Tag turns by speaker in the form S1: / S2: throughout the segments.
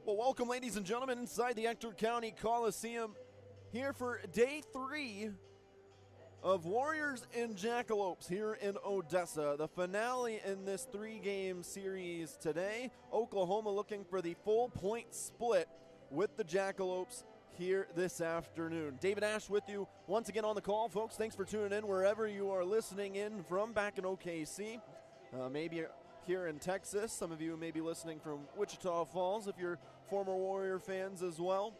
S1: Well, welcome, ladies and gentlemen, inside the Ector County Coliseum here for day 3 of Warriors and Jackalopes here in Odessa. The finale in this 3-game series today. Oklahoma looking for the full point split with the Jackalopes here this afternoon. David Ash with you once again on the call, folks. Thanks for tuning in wherever you are listening in from back in OKC. Maybe here in Texas. Some of you may be listening from Wichita Falls if you're former Warrior fans as well,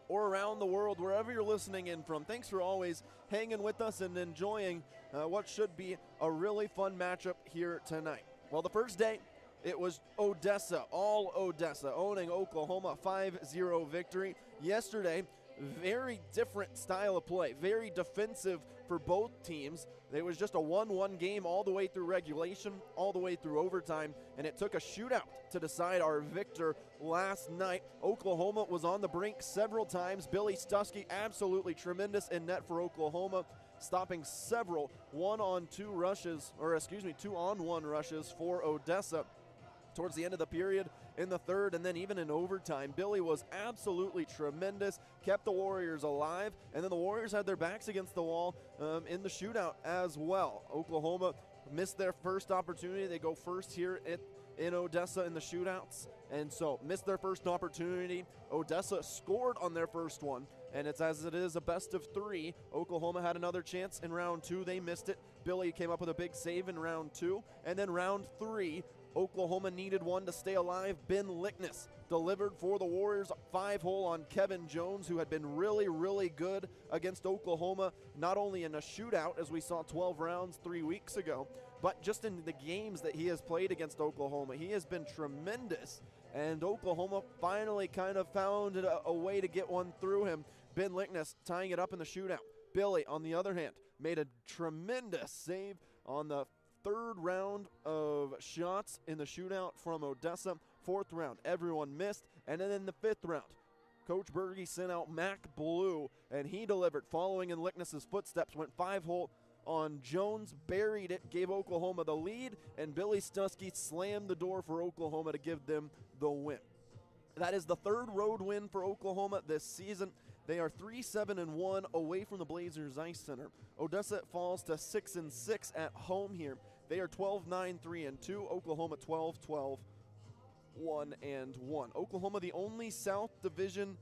S1: or around the world, wherever you're listening in from. Thanks for always hanging with us and enjoying what should be a really fun matchup here tonight. Well, the first day, it was Odessa, all Odessa, owning Oklahoma 5-0 victory. Yesterday, very different style of play, very defensive for both teams. It was just a 1-1 game all the way through regulation, all the way through overtime, and it took a shootout to decide our victor last night. Oklahoma was on the brink several times. Billy Stuskey absolutely tremendous in net for Oklahoma, stopping several 2-on-1 rushes for Odessa towards the end of the period in the third, and then even in overtime. Billy was absolutely tremendous, kept the Warriors alive, and then the Warriors had their backs against the wall in the shootout as well. Oklahoma missed their first opportunity. They go first here in Odessa in the shootouts, and so missed their first opportunity. Odessa scored on their first one, and it's as it is a best of 3. Oklahoma had another chance in round 2. They missed it. Billy came up with a big save in round 2, and then round 3, Oklahoma needed one to stay alive. Ben Lickness delivered for the Warriors, 5-hole on Kevin Jones, who had been really, really good against Oklahoma, not only in a shootout, as we saw 12 rounds 3 weeks ago, but just in the games that he has played against Oklahoma. He has been tremendous, and Oklahoma finally kind of found a way to get one through him. Ben Lickness tying it up in the shootout. Billy, on the other hand, made a tremendous save on the third round of shots in the shootout from Odessa. Fourth round, everyone missed. And then in the fifth round, Coach Berge sent out Mac Blue, and he delivered, following in Lickness's footsteps, went 5-hole on Jones, buried it, gave Oklahoma the lead, and Billy Stuskey slammed the door for Oklahoma to give them the win. That is the third road win for Oklahoma this season. They are 3-7-1 away from the Blazers Ice Center. Odessa falls to 6-6 at home here. They are 12-9-3-2. Oklahoma 12-12-1-1. Oklahoma, the only South Division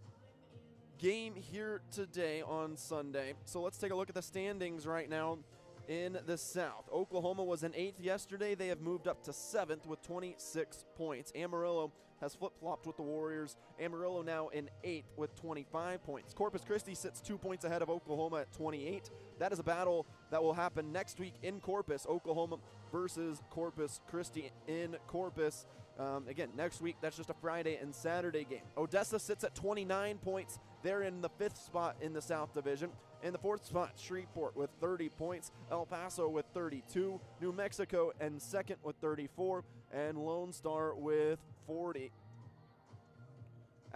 S1: game here today on Sunday. So let's take a look at the standings right now in the South. Oklahoma was in 8th yesterday. They have moved up to 7th with 26 points. Amarillo has flip-flopped with the Warriors. Amarillo now in 8th with 25 points. Corpus Christi sits 2 points ahead of Oklahoma at 28. That is a battle that will happen next week in Corpus. Oklahoma versus Corpus Christi in Corpus. Again, next week, that's just a Friday and Saturday game. Odessa sits at 29 points. They're in the 5th spot in the South Division. In the 4th spot, Shreveport with 30 points. El Paso with 32. New Mexico in 2nd with 34. And Lone Star with 40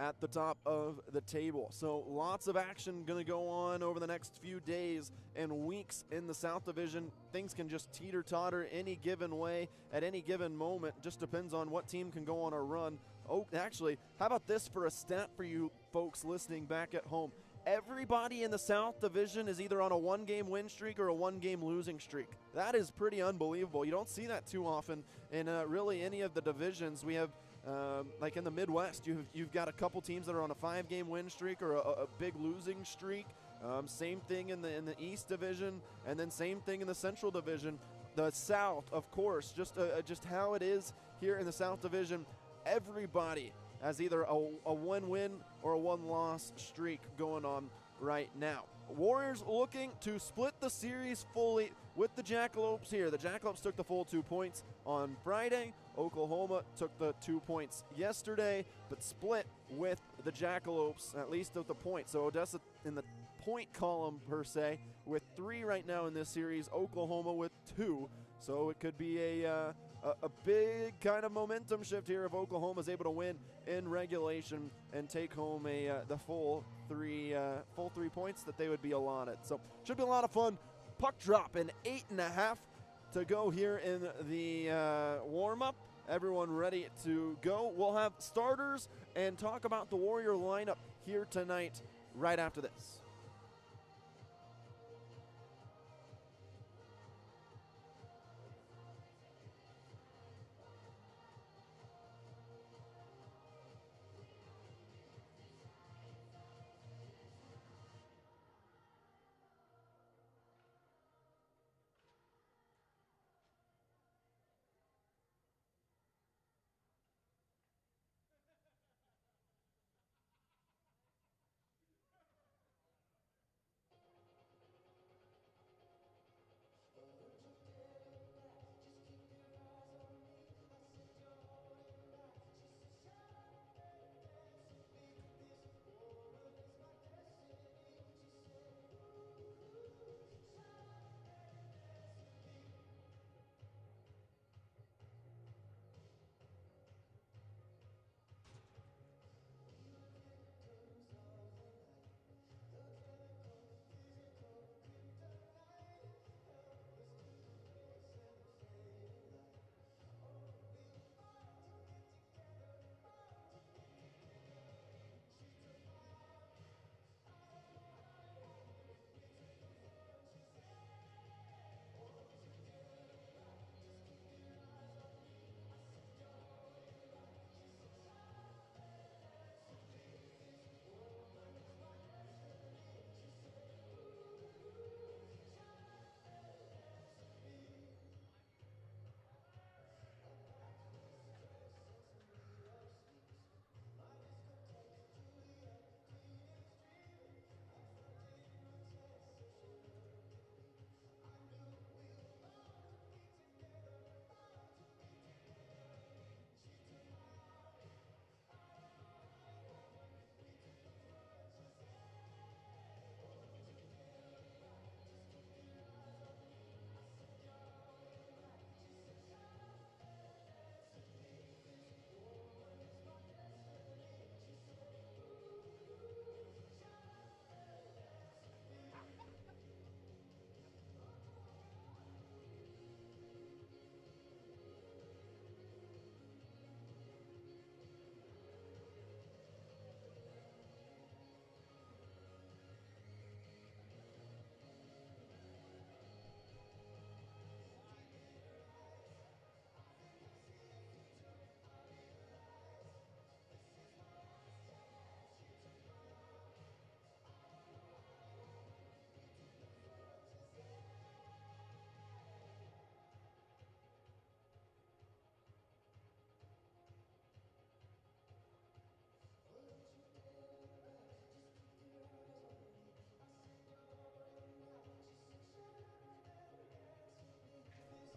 S1: at the top of the table. So lots of action going to go on over the next few days and weeks in the South Division. Things can just teeter-totter any given way at any given moment. Just depends on what team can go on a run. Oh, actually, how about this for a stat for you folks listening back at home? Everybody in the South Division is either on a 1-game win streak or a 1-game losing streak. That is pretty unbelievable. You don't see that too often in really any of the divisions. We have like in the Midwest, you've got a couple teams that are on a 5-game win streak or a big losing streak. Same thing in the East Division, and then same thing in the Central Division. The South, of course, just how it is here in the South Division. Everybody has either a 1-win or a 1-loss streak going on right now. Warriors looking to split the series fully with the Jackalopes here. The Jackalopes took the full 2 points on Friday. Oklahoma took the 2 points yesterday, but split with the Jackalopes, at least at the point. So Odessa in the point column, per se, with 3 right now in this series. Oklahoma with 2. So it could be a big kind of momentum shift here if Oklahoma is able to win in regulation and take home the full 3 points that they would be allotted. So should be a lot of fun. Puck drop in 8.5 to go here in the warm-up. everyone ready to go. We'll have starters and talk about the Warrior lineup here tonight right after this.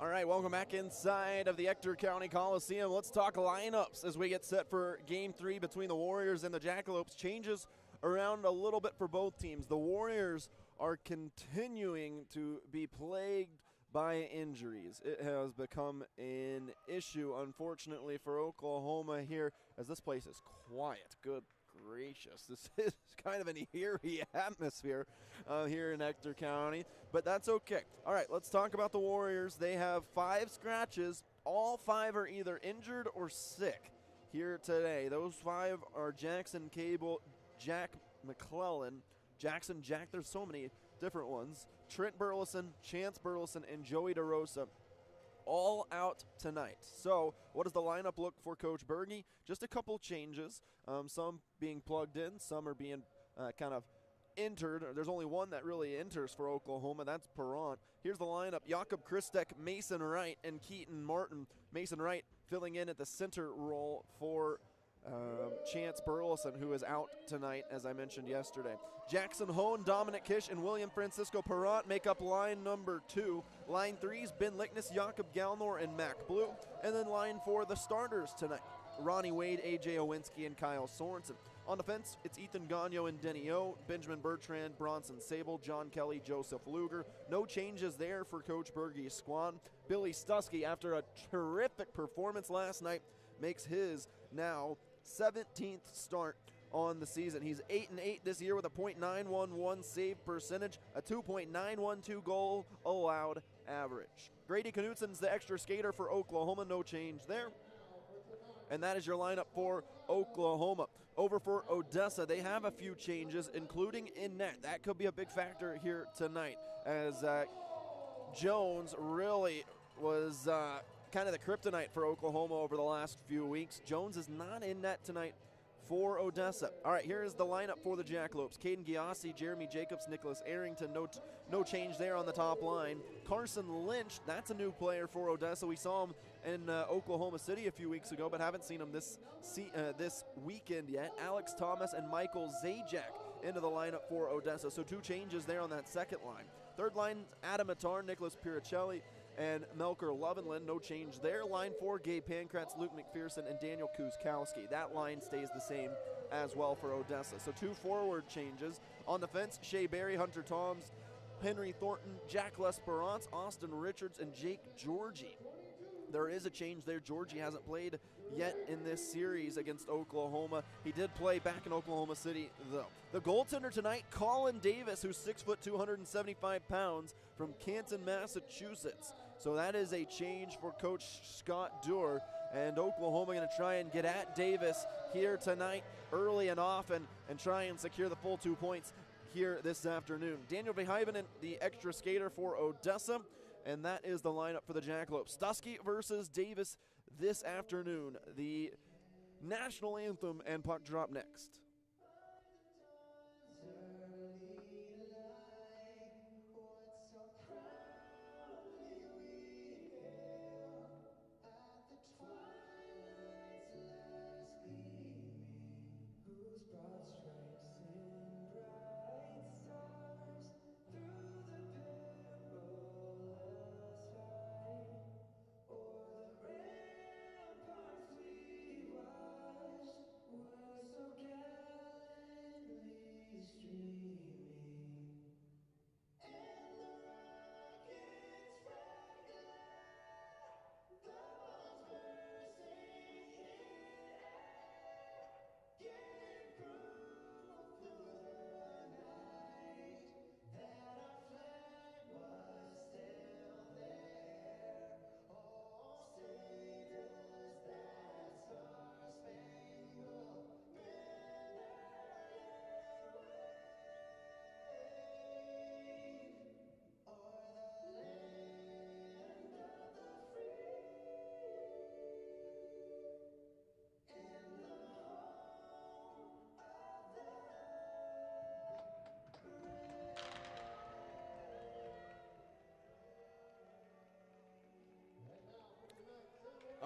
S1: All right, welcome back inside of the Ector County Coliseum. Let's talk lineups as we get set for Game 3 between the Warriors and the Jackalopes. Changes around a little bit for both teams. The Warriors are continuing to be plagued by injuries. It has become an issue, unfortunately, for Oklahoma here, as this place is quiet. Good gracious. This is kind of an eerie atmosphere here in Ector County, but that's okay. All right, let's talk about the Warriors. They have 5 scratches. All 5 are either injured or sick here today. Those 5 are Jackson Cable, Jack McClellan, Jackson Jack, there's so many different ones, Trent Burleson, Chance Burleson, and Joey DeRosa, all out tonight. So what does the lineup look for Coach Berge? Just a couple changes, some being plugged in, some are being kind of entered. There's only one that really enters for Oklahoma, that's Perrant. Here's the lineup: Jakob Christek, Mason Wright, and Keaton Martin. Mason Wright filling in at the center role for Chance Burleson, who is out tonight, as I mentioned yesterday. Jackson Hone, Dominic Kish, and William Francisco Perrant make up line number 2. Line 3's Ben Lickness, Jakob Galnor, and Mac Blue. And then line 4, the starters tonight: Ronnie Wade, A.J. Owinski, and Kyle Sorensen. On defense, it's Ethan Gagno and Denny O, Benjamin Bertrand, Bronson Sable, John Kelly, Joseph Luger. No changes there for Coach Berge's squad. Billy Stusky, after a terrific performance last night, makes his now 17th start on the season. He's 8-8 this year with a .911 save percentage, a 2.912 goal allowed average. Grady Knutsen's the extra skater for Oklahoma, no change there. And that is your lineup for Oklahoma. Over for Odessa, they have a few changes, including in net. That could be a big factor here tonight, as Jones really was kind of the kryptonite for Oklahoma over the last few weeks. Jones is not in net tonight for Odessa. All right, here is the lineup for the Jackalopes. Caden Giassi, Jeremy Jacobs, Nicholas Arrington. No change there on the top line. Carson Lynch, that's a new player for Odessa. We saw him in Oklahoma City a few weeks ago, but haven't seen him this weekend yet. Alex Thomas and Michael Zajac into the lineup for Odessa. So 2 changes there on that second line. Third line, Adam Attar, Nicholas Piricelli, and Melker Lovenlin. No change there. Line 4, Gabe Pankratz, Luke McPherson, and Daniel Kuzkowski. That line stays the same as well for Odessa. So 2 forward changes. On the fence, Shea Berry, Hunter Toms, Henry Thornton, Jack Lesperance, Austin Richards, and Jake Georgie. There is a change there. Georgie hasn't played yet in this series against Oklahoma. He did play back in Oklahoma City, though. The goaltender tonight, Colin Davis, who's 6 foot 275 pounds, from Canton, Massachusetts. So that is a change for Coach Scott Dewar. And Oklahoma going to try and get at Davis here tonight, early and often, and try and secure the full 2 points here this afternoon. Daniel Behyvenen, the extra skater for Odessa. And that is the lineup for the Jackalopes. Stuskey versus Davis this afternoon. The national anthem and puck drop next.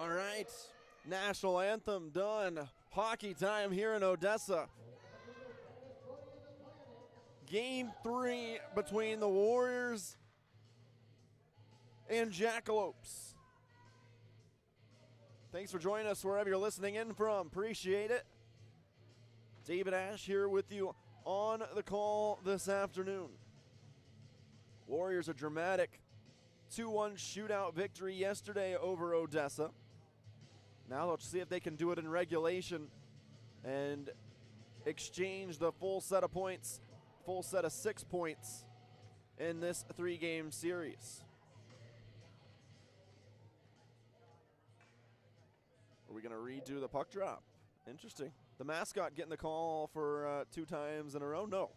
S1: All right, national anthem done. Hockey time here in Odessa. Game 3 between the Warriors and Jackalopes. Thanks for joining us wherever you're listening in from. Appreciate it. David Ash here with you on the call this afternoon. Warriors a dramatic 2-1 shootout victory yesterday over Odessa. Now let's see if they can do it in regulation and exchange the full set of points, full set of 6 points in this 3-game series. Are we going to redo the puck drop? Interesting. The mascot getting the call for 2 times in a row? No.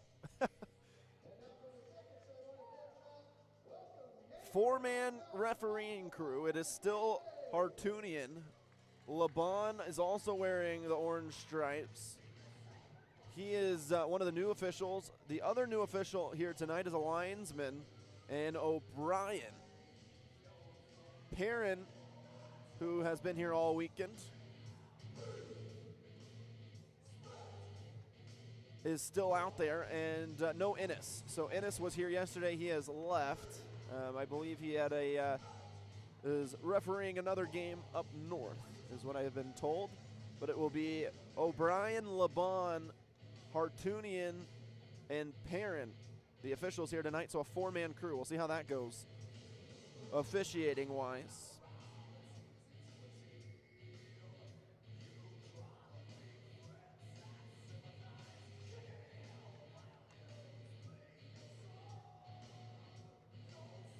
S1: 4-man refereeing crew. It is still Hartunian. Laban is also wearing the orange stripes. He is one of the new officials. The other new official here tonight is a linesman, and O'Brien. Perrin, who has been here all weekend, is still out there, and no Ennis. So Ennis was here yesterday. He has left. I believe he had is refereeing another game up north, is what I have been told. But it will be O'Brien, Laban, Hartunian, and Perrin, the officials here tonight. So a 4-man crew. We'll see how that goes officiating-wise.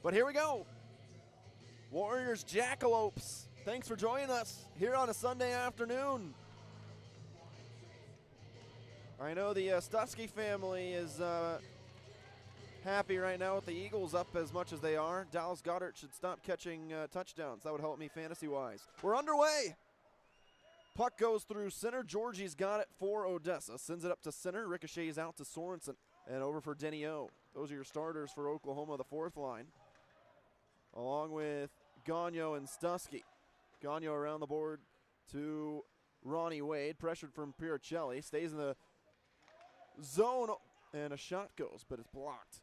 S1: But here we go. Warriors Jackalopes Thanks for joining us here on a Sunday afternoon. I know the Stutsky family is happy right now with the Eagles up as much as they are. Dallas Goddard should stop catching touchdowns. That would help me fantasy-wise. We're underway. Puck goes through center. Georgie's got it for Odessa. Sends it up to center. Ricochets out to Sorensen. And over for Denny O. Those are your starters for Oklahoma, the fourth line. Along with Gagno and Stutsky. Gagno around the board to Ronnie Wade. Pressured from Piercelli. Stays in the zone. And a shot goes, but it's blocked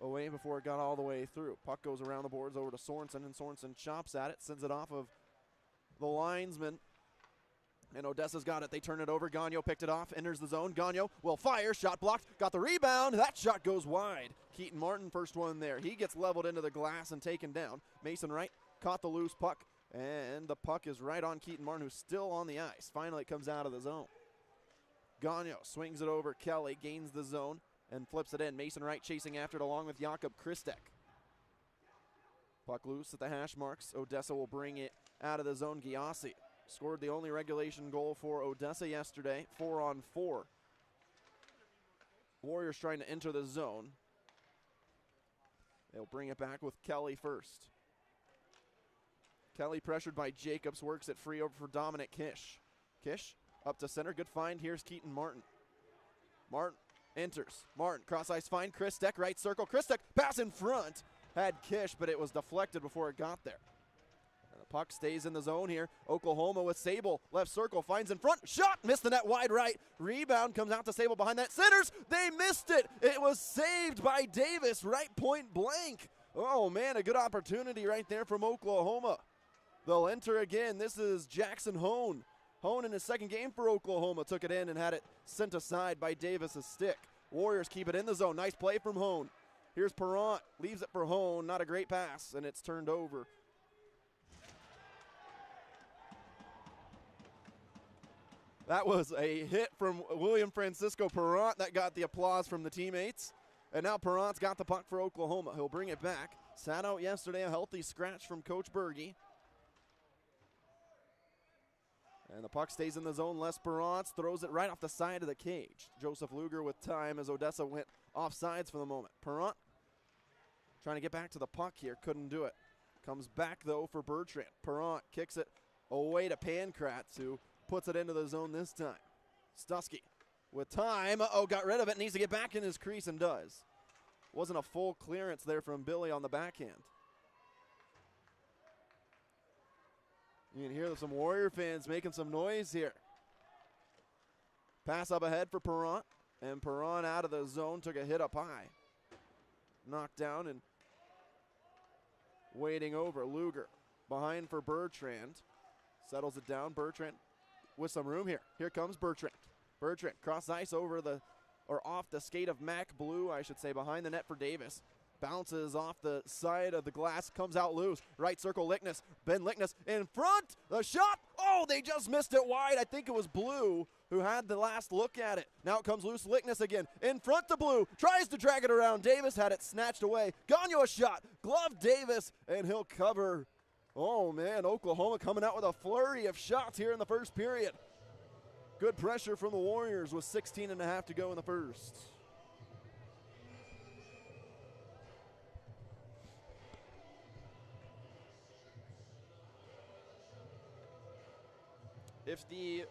S1: away before it got all the way through. Puck goes around the boards over to Sorensen, and Sorensen chops at it, sends it off of the linesman. And Odessa's got it. They turn it over. Gagno picked it off, enters the zone. Gagno will fire. Shot blocked. Got the rebound. That shot goes wide. Keaton Martin, first one there. He gets leveled into the glass and taken down. Mason Wright caught the loose puck, and the puck is right on Keaton Martin, who's still on the ice. Finally, it comes out of the zone. Gagno swings it over. Kelly gains the zone and flips it in. Mason Wright chasing after it along with Jakob Kristek. Puck loose at the hash marks. Odessa will bring it out of the zone. Giassi scored the only regulation goal for Odessa yesterday, 4-on-4. Warriors trying to enter the zone. They'll bring it back with Kelly first. Kelly pressured by Jacobs, works it free over for Dominic Kish. Kish up to center, good find. Here's Keaton Martin. Martin enters. Martin, cross ice find. Kristek, right circle. Kristek, pass in front. Had Kish, but it was deflected before it got there. And the puck stays in the zone here. Oklahoma with Sable. Left circle, finds in front. Shot, missed the net wide right. Rebound comes out to Sable behind that. Centers, they missed it. It was saved by Davis, right point blank. Oh man, a good opportunity right there from Oklahoma. They'll enter again. This is Jackson Hone. Hone in his second game for Oklahoma took it in and had it sent aside by Davis's stick. Warriors keep it in the zone. Nice play from Hone. Here's Perrant, leaves it for Hone. Not a great pass, and it's turned over. That was a hit from William Francisco Perrant that got the applause from the teammates. And now Perrant's got the puck for Oklahoma. He'll bring it back. Sat out yesterday, a healthy scratch from Coach Berge. And the puck stays in the zone. Les Perrant throws it right off the side of the cage. Joseph Luger with time as Odessa went offsides for the moment. Perrant trying to get back to the puck here. Couldn't do it. Comes back, though, for Bertrand. Perrant kicks it away to Pankratz, who puts it into the zone this time. Stutsky with time. Uh-oh, got rid of it. Needs to get back in his crease and does. Wasn't a full clearance there from Billy on the backhand. You can hear some Warrior fans making some noise here. Pass up ahead for Perrant. And Perrant out of the zone, took a hit up high. Knocked down and waiting over. Luger behind for Bertrand. Settles it down. Bertrand with some room here. Here comes Bertrand. Bertrand cross ice over the, or off the skate of Mac Blue, I should say, behind the net for Davis. Bounces off the side of the glass, comes out loose. Right circle, Lickness. Ben Lickness in front. The shot. Oh, they just missed it wide. I think it was Blue who had the last look at it. Now it comes loose. Lickness again. In front to Blue. Tries to drag it around. Davis had it snatched away. Gagno a shot. Glove Davis, and he'll cover. Oh, man, Oklahoma coming out with a flurry of shots here in the first period. Good pressure from the Warriors with 16.5 to go in the first. If the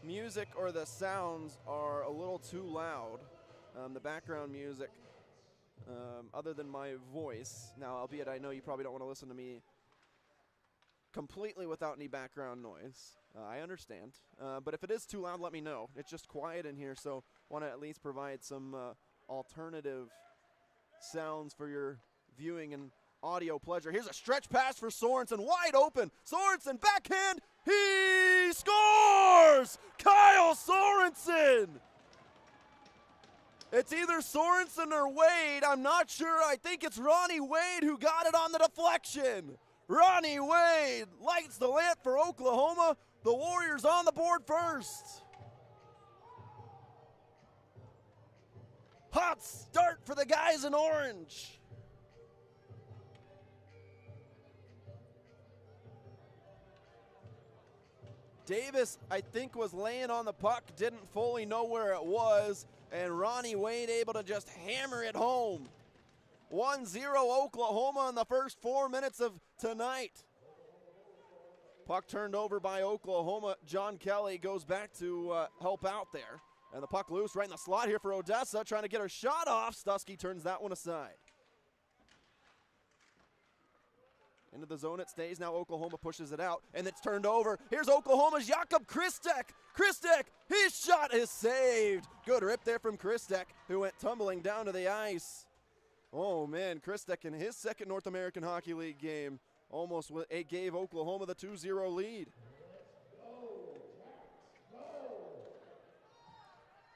S1: music or the sounds are a little too loud, the background music, other than my voice, now albeit I know you probably don't want to listen to me completely without any background noise. I understand. But if it is too loud, let me know. It's just quiet in here, so want to at least provide some alternative sounds for your viewing and audio pleasure. Here's a stretch pass for Sorensen, wide open. Sorensen, backhand, he scores! Kyle Sorensen! It's either Sorensen or Wade. I'm not sure. I think it's Ronnie Wade who got it on the deflection. Ronnie Wade lights the lamp for Oklahoma. The Warriors on the board first. Hot start for the guys in orange. Davis, I think, was laying on the puck, didn't fully know where it was, and Ronnie Wade able to just hammer it home. 1-0 Oklahoma in the first 4 minutes of tonight. Puck turned over by Oklahoma. John Kelly goes back to help out there. And the puck loose right in the slot here for Odessa, trying to get her shot off. Stuskey turns that one aside. Into the zone it stays. Now Oklahoma pushes it out, and it's turned over. Here's Oklahoma's Jakob Kristek. Kristek, his shot is saved. Good rip there from Kristek, who went tumbling down to the ice. Oh, man, Kristek in his second North American Hockey League game almost gave Oklahoma the 2-0 lead.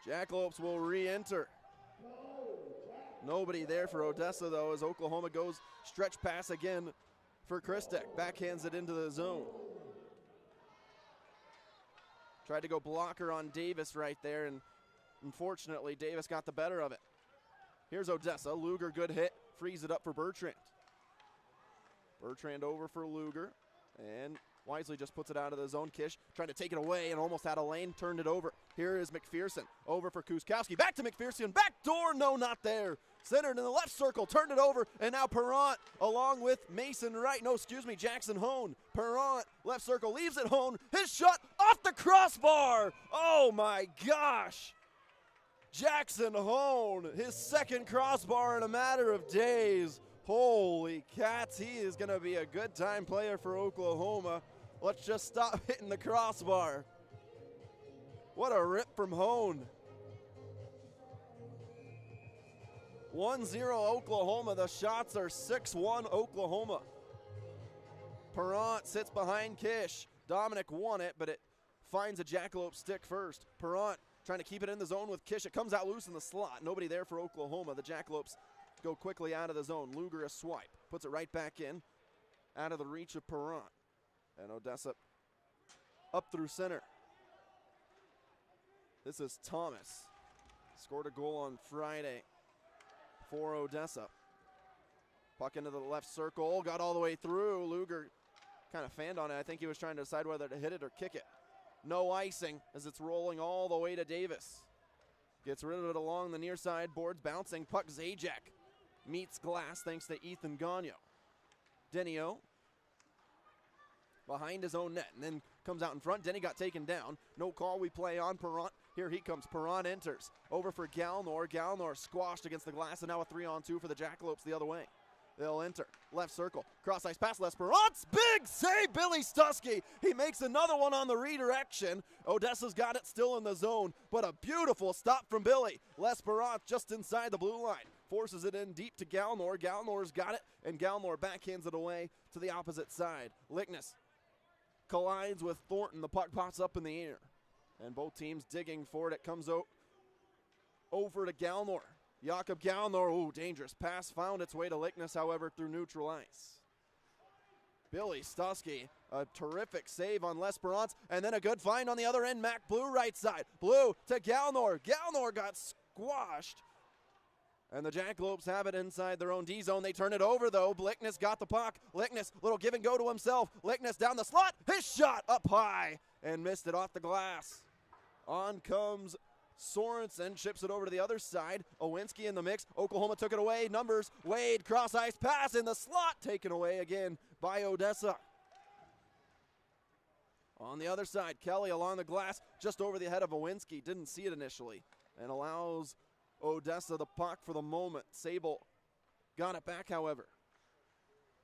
S1: Jackalopes will re-enter. Nobody there for Odessa, though, as Oklahoma goes stretch pass again for Kristek. Backhands it into the zone. Tried to go blocker on Davis right there, and unfortunately Davis got the better of it. Here's Odessa. Luger, good hit. Frees it up for Bertrand. Bertrand over for Luger, and wisely just puts it out of the zone. Kish trying to take it away and almost had a lane, turned it over. Here is McPherson, over for Kuskowski. Back to McPherson, back door, no, not there. Centered in the left circle, turned it over, and now Perrant along with Jackson Hone. Perrant, left circle, leaves it Hone. His shot off the crossbar. Oh my gosh. Jackson Hone, his second crossbar in a matter of days. Holy cats, he is going to be a good time player for Oklahoma. Let's just stop hitting the crossbar. What a rip from Hone. 1-0 Oklahoma. The shots are 6-1 Oklahoma. Perrant sits behind Kish. Dominic won it, but it finds a Jackalope stick first. Perrant trying to keep it in the zone with Kish. It comes out loose in the slot. Nobody there for Oklahoma. The Jackalopes go quickly out of the zone. Luger a swipe. Puts it right back in. Out of the reach of Perrant. And Odessa up through center. This is Thomas. Scored a goal on Friday for Odessa. Puck into the left circle. Got all the way through. Luger kind of fanned on it. I think he was trying to decide whether to hit it or kick it. No icing as it's rolling all the way to Davis. Gets rid of it along the near side boards. Bouncing puck. Zajac meets glass thanks to Ethan Gagnon. Denio behind his own net and then comes out in front. Denny got taken down. No call. We play on Perrant. Here he comes. Perrant enters. Over for Galnor. Galnor squashed against the glass, and now a 3-on-2 for the Jackalopes the other way. They'll enter. Left circle. Cross ice pass. Les Perrant's big save. Billy Stuskey. He makes another one on the redirection. Odessa's got it still in the zone, but a beautiful stop from Billy. Les Perrant just inside the blue line. Forces it in deep to Galnor. Galnor's got it, and Galnor backhands it away to the opposite side. Lickness collides with Thornton. The puck pops up in the air, and both teams digging for it. It comes over to Galnor. Jakob Galnor, ooh, dangerous pass, found its way to Lickness, however, through neutral ice. Billy Stuskey, a terrific save on Les Perrant, and then a good find on the other end. Mac Blue right side. Blue to Galnor. Galnor got squashed, and the Jackalopes have it inside their own D zone. They turn it over, though. Lickness got the puck. Lickness, little give and go to himself. Lickness down the slot. His shot up high and missed it off the glass. On comes Sorensen, chips it over to the other side. Owinski in the mix. Oklahoma took it away. Numbers. Wade, cross ice pass in the slot. Taken away again by Odessa. On the other side, Kelly along the glass, just over the head of Owinski. Didn't see it initially, and allows Odessa the puck for the moment. Sable got it back, however.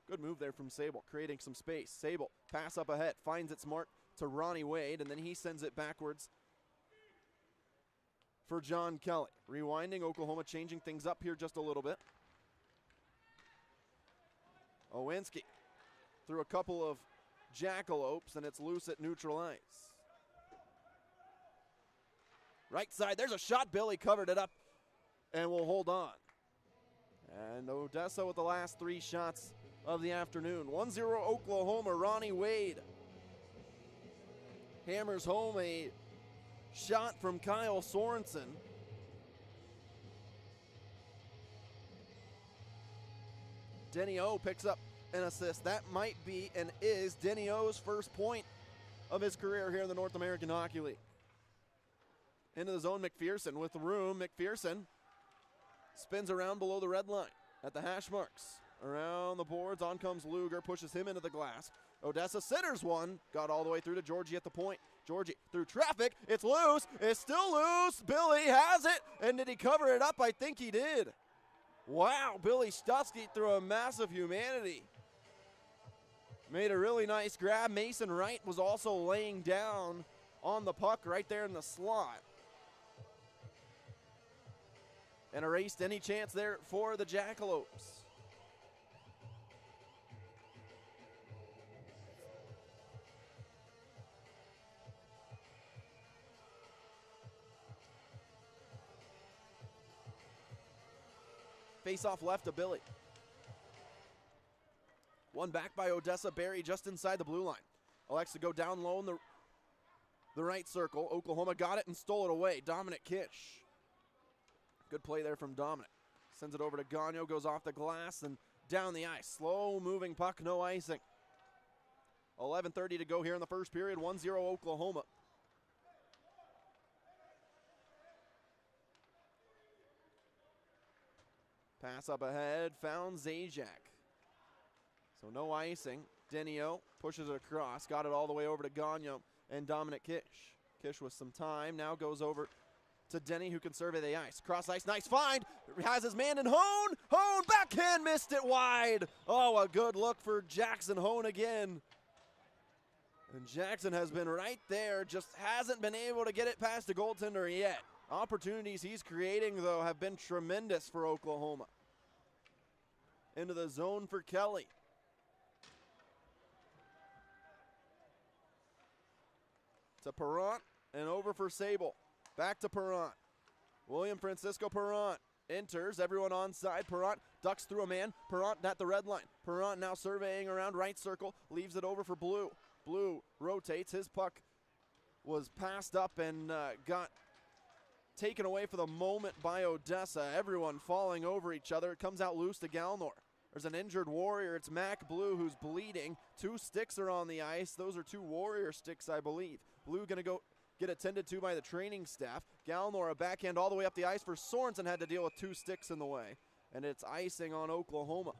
S1: Good move there from Sable, creating some space. Sable, pass up ahead, finds its mark to Ronnie Wade, and then he sends it backwards for John Kelly. Rewinding, Oklahoma changing things up here just a little bit. Owinski through a couple of Jackalopes, and it's loose at neutral ice. Right side, there's a shot. Billy covered it up and will hold on. And Odessa with the last 3 shots of the afternoon. 1-0 Oklahoma. Ronnie Wade hammers home a shot from Kyle Sorensen. Denny O picks up an assist. That might be and is Denny O's first point of his career here in the North American Hockey League. Into the zone, McPherson with the room. McPherson spins around below the red line at the hash marks. Around the boards, on comes Luger, pushes him into the glass. Odessa centers one, got all the way through to Georgie at the point. Georgie through traffic, it's loose, it's still loose. Billy has it, and did he cover it up? I think he did. Wow, Billy Stutzky through a massive humanity. Made a really nice grab. Mason Wright was also laying down on the puck right there in the slot. And erased any chance there for the Jackalopes. Face off left to Billy. One back by Odessa. Barry just inside the blue line. Elects to go down low in the right circle. Oklahoma got it and stole it away. Dominic Kish. Good play there from Dominic. Sends it over to Gagnon. Goes off the glass and down the ice. Slow moving puck. No icing. 11:30 to go here in the first period. 1-0 Oklahoma. Pass up ahead, found Zajac. So no icing. Denio pushes it across, got it all the way over to Gagnon and Dominic Kish. Kish with some time, now goes over to Denny, who can survey the ice. Cross ice, nice find, has his man in Hone. Hone, backhand, missed it wide. Oh, a good look for Jackson Hone again. And Jackson has been right there, just hasn't been able to get it past the goaltender yet. Opportunities he's creating, though, have been tremendous for Oklahoma. Into the zone for Kelly. To Perrant and over for Sable. Back to Perrant. William Francisco Perrant enters. Everyone onside. Perrant ducks through a man. Perrant at the red line. Perrant now surveying around right circle. Leaves it over for Blue. Blue rotates. His puck was passed up and got taken away for the moment by Odessa. Everyone falling over each other. It comes out loose to Galnor. There's an injured Warrior. It's Mac Blue who's bleeding. 2 sticks are on the ice. Those are 2 Warrior sticks, I believe. Blue going to go get attended to by the training staff. Galnor, a backhand all the way up the ice for Sorensen, had to deal with 2 sticks in the way. And it's icing on Oklahoma.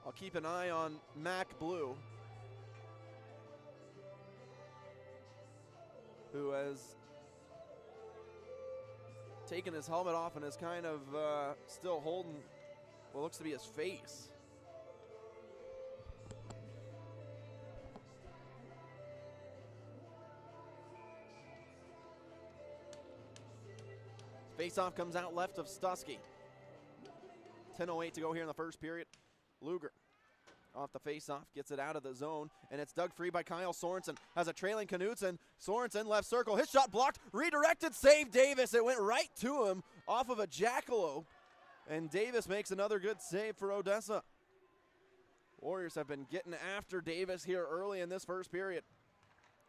S1: I'll keep an eye on Mac Blue, who has taken his helmet off and is kind of still holding what looks to be his face. Face-off comes out left of Stutzky. 10:08 to go here in the first period. Luger off the face-off, gets it out of the zone, and it's dug free by Kyle Sorensen. Has a trailing Knutson. Sorensen, left circle, his shot blocked, redirected, save Davis. It went right to him off of a jackalope, and Davis makes another good save for Odessa. Warriors have been getting after Davis here early in this first period.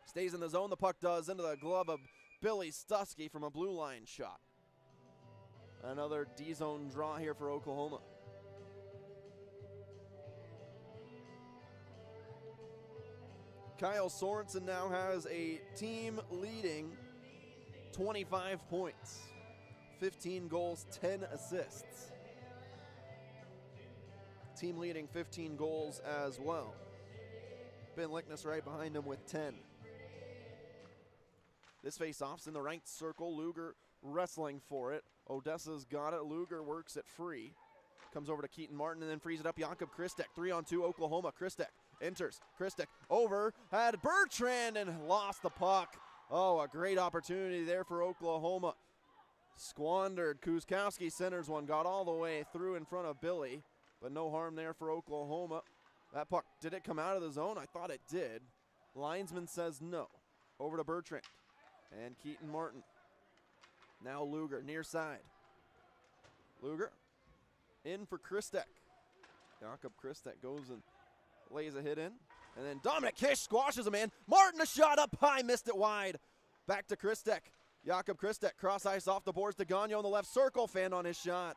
S1: Stays in the zone, the puck does, into the glove of Billy Stutzky from a blue line shot. Another D-zone draw here for Oklahoma. Kyle Sorensen now has a team-leading 25 points, 15 goals, 10 assists. Team-leading 15 goals as well. Ben Lickness right behind him with 10. This face-off's in the right circle. Luger wrestling for it. Odessa's got it. Luger works it free. Comes over to Keaton Martin and then frees it up. Jakob Christek, 3-on-2 Oklahoma. Christek enters. Christek over, had Bertrand and lost the puck. Oh, a great opportunity there for Oklahoma. Squandered. Kuskowski centers one, got all the way through in front of Billy, but no harm there for Oklahoma. That puck, did it come out of the zone? I thought it did. Linesman says no. Over to Bertrand and Keaton Martin. Now Luger, near side. Luger in for Christek. Jakob Christek goes and lays a hit in. And then Dominic Kish squashes him in. Martin, a shot up high, missed it wide. Back to Kristek. Jakob Kristek, cross ice off the boards to Gagnon in the left circle. Fan on his shot.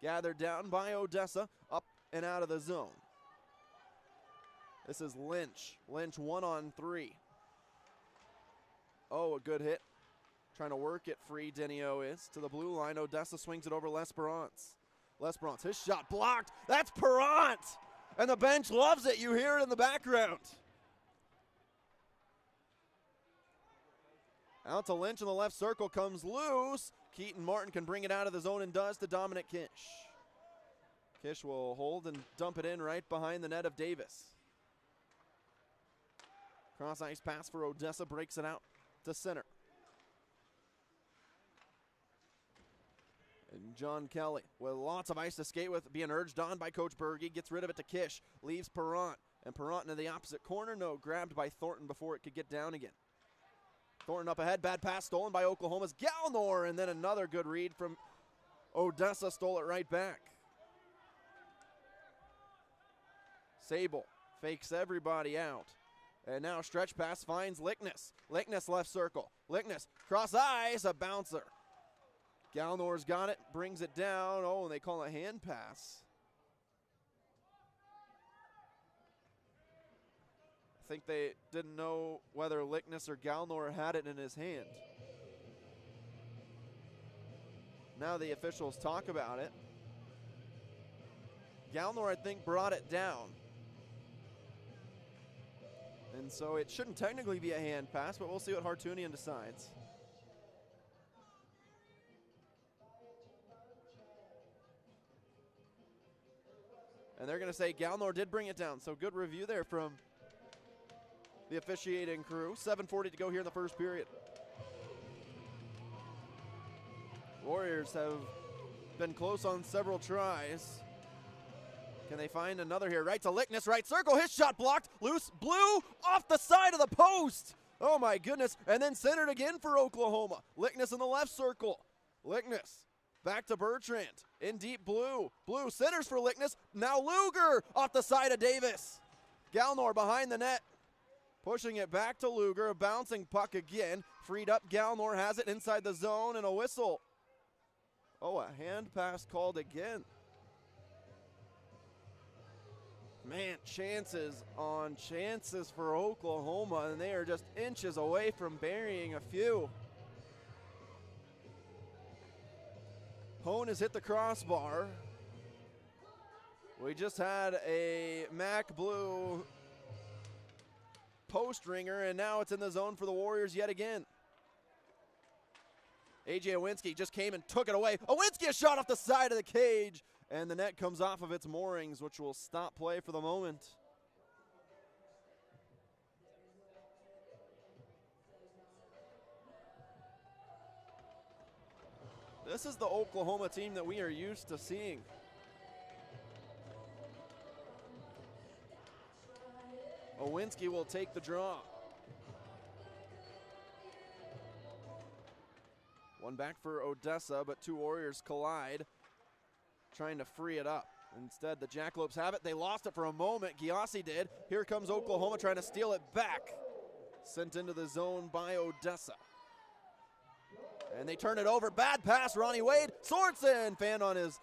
S1: Gathered down by Odessa, up and out of the zone. This is Lynch. Lynch 1-on-3. Oh, a good hit. Trying to work it free, Denio is. To the blue line, Odessa swings it over L'Esperance. L'Esperance, his shot blocked. That's Perrant! And the bench loves it. You hear it in the background. Out to Lynch in the left circle, comes loose. Keaton Martin can bring it out of the zone and does to Dominic Kish. Kish will hold and dump it in right behind the net of Davis. Cross ice pass for Odessa, breaks it out to center. And John Kelly with lots of ice to skate with, being urged on by Coach Berge, gets rid of it to Kish, leaves Perrant, and Perrant into the opposite corner. No, grabbed by Thornton before it could get down again. Thornton up ahead, bad pass stolen by Oklahoma's Gallnor, and then another good read from Odessa, stole it right back. Sable fakes everybody out. And now stretch pass finds Lickness. Lickness left circle. Lickness cross ice, a bouncer. Gallnor's got it, brings it down. Oh, and they call a hand pass. I think they didn't know whether Lickness or Gallnor had it in his hand. Now the officials talk about it. Gallnor, I think, brought it down. And so it shouldn't technically be a hand pass, but we'll see what Hartunian decides. And they're going to say Gallnor did bring it down. So good review there from the officiating crew. 7:40 to go here in the first period. Warriors have been close on several tries. Can they find another here? Right to Lickness, right circle. His shot blocked. Loose, blue, off the side of the post. Oh my goodness. And then centered again for Oklahoma. Lickness in the left circle. Lickness back to Bertrand. In deep blue. Blue centers for Lickness. Now Luger off the side of Davis. Gallnor behind the net. Pushing it back to Luger. A bouncing puck again. Freed up. Gallnor has it inside the zone and a whistle. Oh, a hand pass called again. Man, chances on chances for Oklahoma, and they are just inches away from burying a few. Hone has hit the crossbar. We just had a Mac Blue post ringer, and now it's in the zone for the Warriors yet again. A.J. Owinski just came and took it away. Owinski, a shot off the side of the cage, and the net comes off of its moorings, which will stop play for the moment. This is the Oklahoma team that we are used to seeing. Owinski will take the draw. One back for Odessa, but two Warriors collide, trying to free it up. Instead, the Jackalopes have it. They lost it for a moment. Giassi did. Here comes Oklahoma trying to steal it back. Sent into the zone by Odessa. And they turn it over. Bad pass, Ronnie Wade. Sorensen, fan on his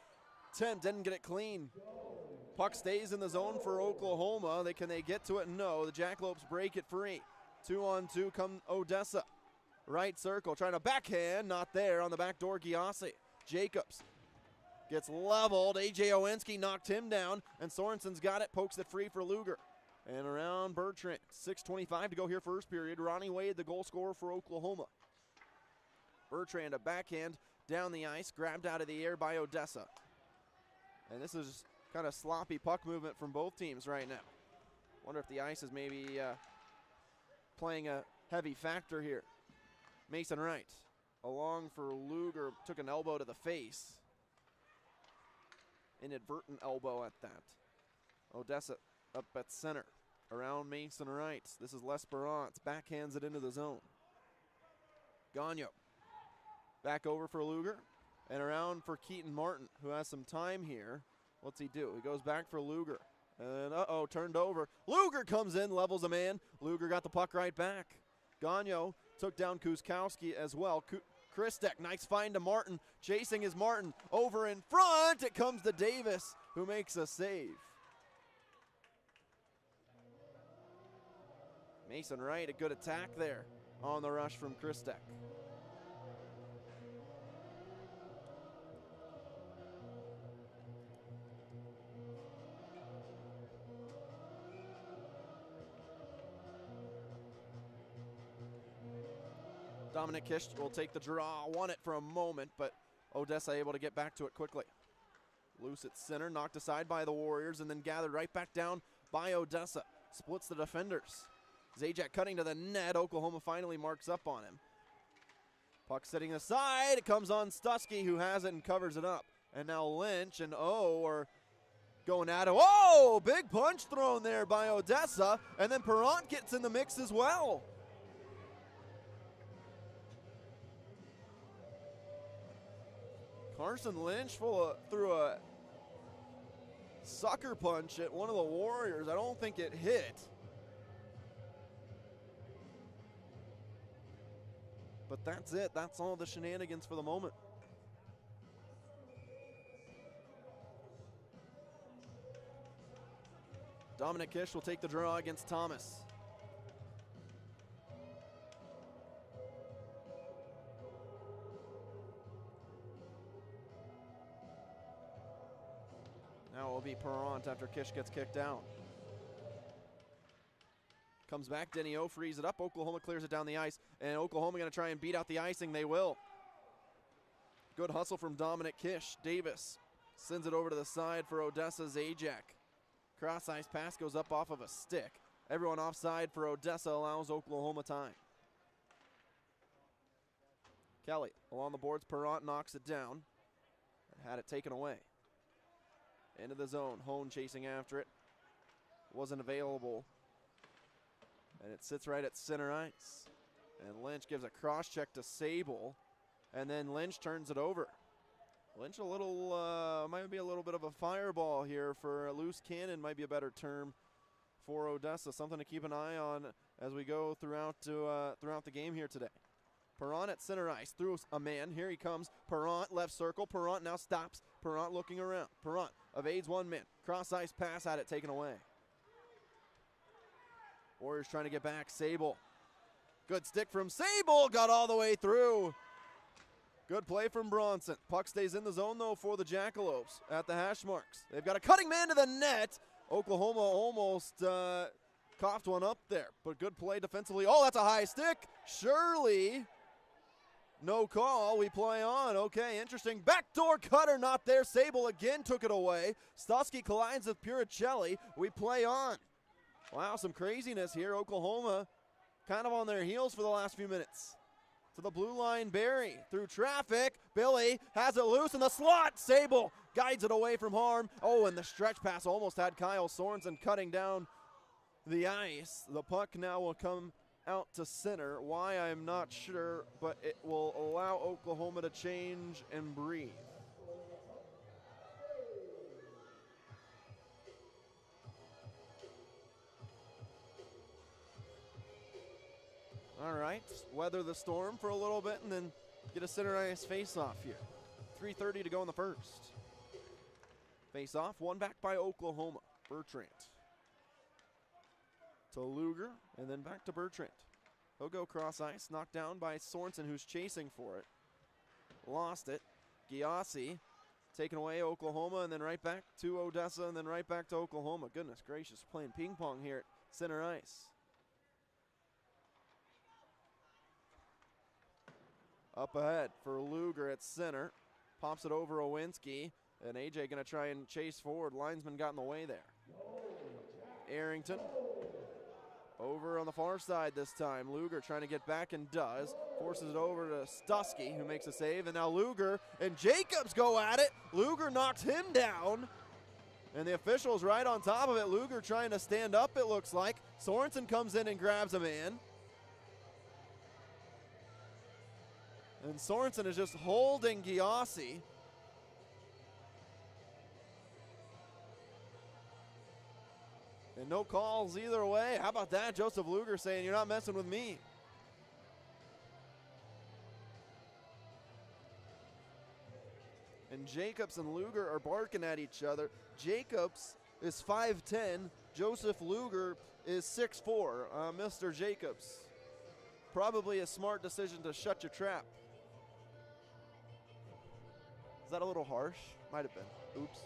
S1: attempt, didn't get it clean. Puck stays in the zone for Oklahoma. Can they get to it? No. The Jackalopes break it free. 2-on-2 come Odessa. Right circle, trying to backhand, not there on the back door, Giassi. Jacobs gets leveled. A.J. Owinski knocked him down, and Sorensen's got it, pokes it free for Luger. And around Bertrand, 6:25 to go here first period. Ronnie Wade, the goal scorer for Oklahoma. Bertrand, a backhand down the ice, grabbed out of the air by Odessa. And this is kind of sloppy puck movement from both teams right now. Wonder if the ice is maybe playing a heavy factor here. Mason Wright, along for Luger, took an elbow to the face. Inadvertent elbow at that. Odessa up at center, around Mason Wright. This is L'Esperance, backhands it into the zone. Gagnon, back over for Luger, and around for Keaton Martin, who has some time here. What's he do? He goes back for Luger, And uh-oh, turned over. Luger comes in, levels a man. Luger got the puck right back. Gagnon took down Kuskowski as well. Christek, nice find to Martin. Chasing is Martin. Over in front, it comes to Davis, who makes a save. Mason Wright, a good attack there on the rush from Christek. Dominic Kish will take the draw, won it for a moment, but Odessa able to get back to it quickly. Loose at center, knocked aside by the Warriors, and then gathered right back down by Odessa. Splits the defenders. Zajac cutting to the net. Oklahoma finally marks up on him. Puck sitting aside. It comes on Stusky, who has it and covers it up. And now Lynch and O are going at it. Oh, big punch thrown there by Odessa. And then Perrant gets in the mix as well. Carson Lynch threw a sucker punch at one of the Warriors. I don't think it hit. But that's it. That's all the shenanigans for the moment. Dominic Kish will take the draw against Thomas. Now it will be Perrant after Kish gets kicked out. Comes back, Denny O frees it up. Oklahoma clears it down the ice, and Oklahoma going to try and beat out the icing. They will. Good hustle from Dominic Kish. Davis sends it over to the side for Odessa Zajac. Cross ice pass goes up off of a stick. Everyone offside for Odessa allows Oklahoma time. Kelly along the boards. Perrant knocks it down and had it taken away. Into the zone. Hone chasing after it. Wasn't available. And it sits right at center ice. And Lynch gives a cross check to Sable. And then Lynch turns it over. Lynch might be a little bit of a fireball here for a loose cannon, might be a better term for Odessa. Something to keep an eye on as we go throughout the game here today. Perrant at center ice, through a man. Here he comes. Perrant, left circle. Perrant now stops. Perrant looking around. Perrant evades one man. Cross ice pass, had it taken away. Warriors trying to get back. Sable. Good stick from Sable. Got all the way through. Good play from Bronson. Puck stays in the zone, though, for the Jackalopes at the hash marks. They've got a cutting man to the net. Oklahoma almost coughed one up there, but good play defensively. Oh, that's a high stick. Shirley. No call. We play on. Okay, interesting. Backdoor cutter not there. Sable again took it away. Stusky collides with Puricelli. We play on. Wow, some craziness here. Oklahoma kind of on their heels for the last few minutes. To the blue line, Barry through traffic. Billy has it loose in the slot. Sable guides it away from harm. Oh, and the stretch pass almost had Kyle Sorensen cutting down the ice. The puck now will come out to center. Why, I'm not sure, but it will allow Oklahoma to change and breathe. All right, weather the storm for a little bit and then get a center ice face-off here. 3:30 to go in the first. Face-off, one back by Oklahoma. Bertrand to Luger, and then back to Bertrand. He'll go cross ice, knocked down by Sorensen, who's chasing for it. Lost it. Giassi taken away, Oklahoma, and then right back to Odessa, and then right back to Oklahoma. Goodness gracious, playing ping pong here at center ice. Up ahead for Luger at center. Pops it over Owinski. And AJ going to try and chase forward. Linesman got in the way there. Arrington over on the far side this time. Luger trying to get back and does. Forces it over to Stusky, who makes a save. And now Luger and Jacobs go at it. Luger knocks him down. And the official's right on top of it. Luger trying to stand up, it looks like. Sorensen comes in and grabs a man. And Sorensen is just holding Giassi. And no calls either way. How about that? Joseph Luger saying, you're not messing with me. And Jacobs and Luger are barking at each other. Jacobs is 5'10". Joseph Luger is 6'4". Mr. Jacobs, probably a smart decision to shut your trap. Is that a little harsh? Might have been. Oops.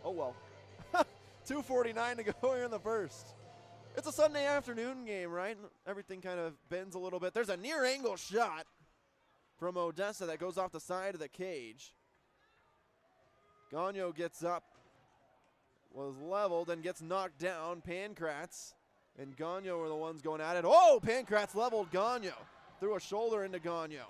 S1: Oh well. 2:49 to go here in the first. It's a Sunday afternoon game, right? Everything kind of bends a little bit. There's a near angle shot from Odessa that goes off the side of the cage. Gagno gets up, was leveled, and gets knocked down. Pankratz and Gagno are the ones going at it. Oh, Pankratz leveled Gagno. Threw a shoulder into Gagno.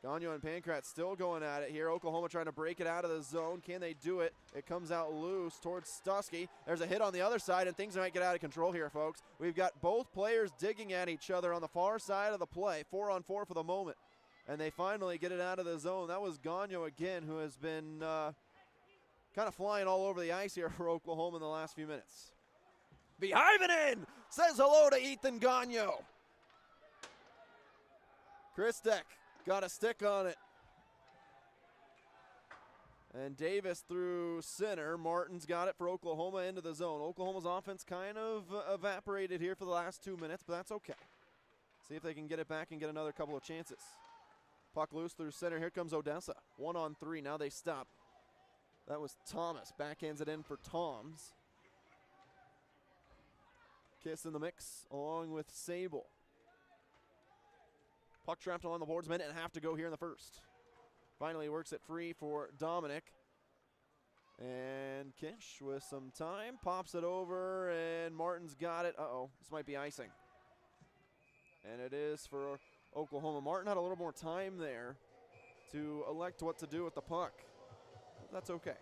S1: Gagno and Pankratz still going at it here. Oklahoma trying to break it out of the zone. Can they do it? It comes out loose towards Stusky. There's a hit on the other side, and things might get out of control here, folks. We've got both players digging at each other on the far side of the play. 4-on-4 for the moment. And they finally get it out of the zone. That was Gagno again, who has been kind of flying all over the ice here for Oklahoma in the last few minutes. Behivenin says hello to Ethan Gagno. Christek got a stick on it. And Davis through center. Martin's got it for Oklahoma into the zone. Oklahoma's offense kind of evaporated here for the last 2 minutes, but that's okay. See if they can get it back and get another couple of chances. Puck loose through center. Here comes Odessa. 1-on-3. Now they stop. That was Thomas. Backhands it in for Toms. Kiss in the mix along with Sable. Puck trapped along the boards, minute and a half to go here in the first. Finally works it free for Dominic. And Kish with some time, pops it over, and Martin's got it. Uh-oh, this might be icing. And it is for Oklahoma. Martin had a little more time there to elect what to do with the puck. That's okay.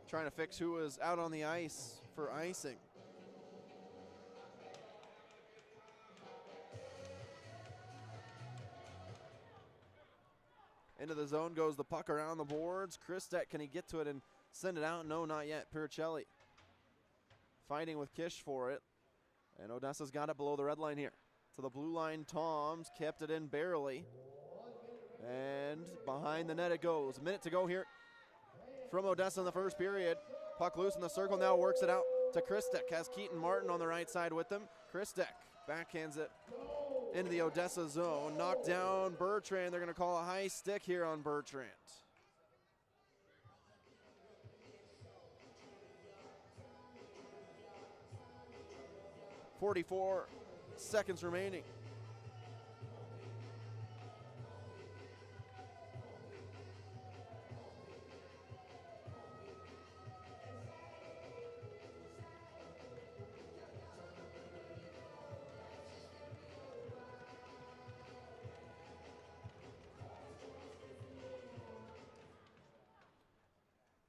S1: Trying to fix who was out on the ice for icing. Into the zone goes the puck around the boards. Christek, can he get to it and send it out? No, not yet. Piricelli fighting with Kish for it. And Odessa's got it below the red line here. To the blue line, Toms kept it in barely. And behind the net it goes. A minute to go here from Odessa in the first period. Puck loose in the circle, now works it out to Christek. Has Keaton Martin on the right side with him. Christek backhands it into the Odessa zone. Knocked down Bertrand. They're going to call a high stick here on Bertrand. .44 seconds remaining.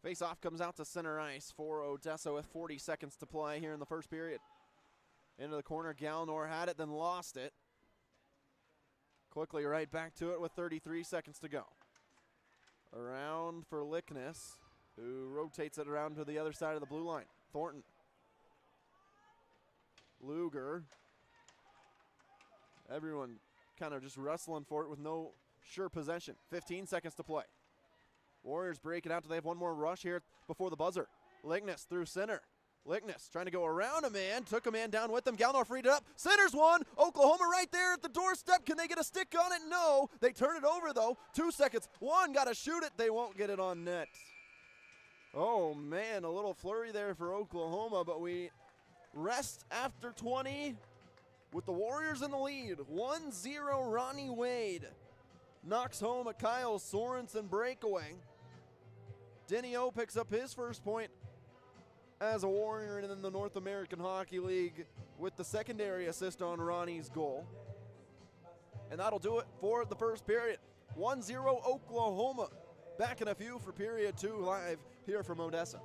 S1: Face-off comes out to center ice for Odessa with 40 seconds to play here in the first period. Into the corner, Galnor had it, then lost it. Quickly right back to it with 33 seconds to go. Around for Lickness, who rotates it around to the other side of the blue line. Thornton. Luger. Everyone kind of just wrestling for it with no sure possession. 15 seconds to play. Warriors break it out. Do they have one more rush here before the buzzer? Lickness through center. Lickness trying to go around a man. Took a man down with them. Galnor freed it up. Centers one. Oklahoma right there at the doorstep. Can they get a stick on it? No. They turn it over though. 2 seconds. One got to shoot it. They won't get it on net. Oh man, a little flurry there for Oklahoma, but we rest after 20 with the Warriors in the lead. 1-0 Ronnie Wade. knocks home a Kyle Sorensen breakaway. Denny O picks up his first point as a Warrior in the North American Hockey League with the secondary assist on Ronnie's goal. And that'll do it for the first period. 1-0 Oklahoma. Back in a few for period 2 live here from Odessa.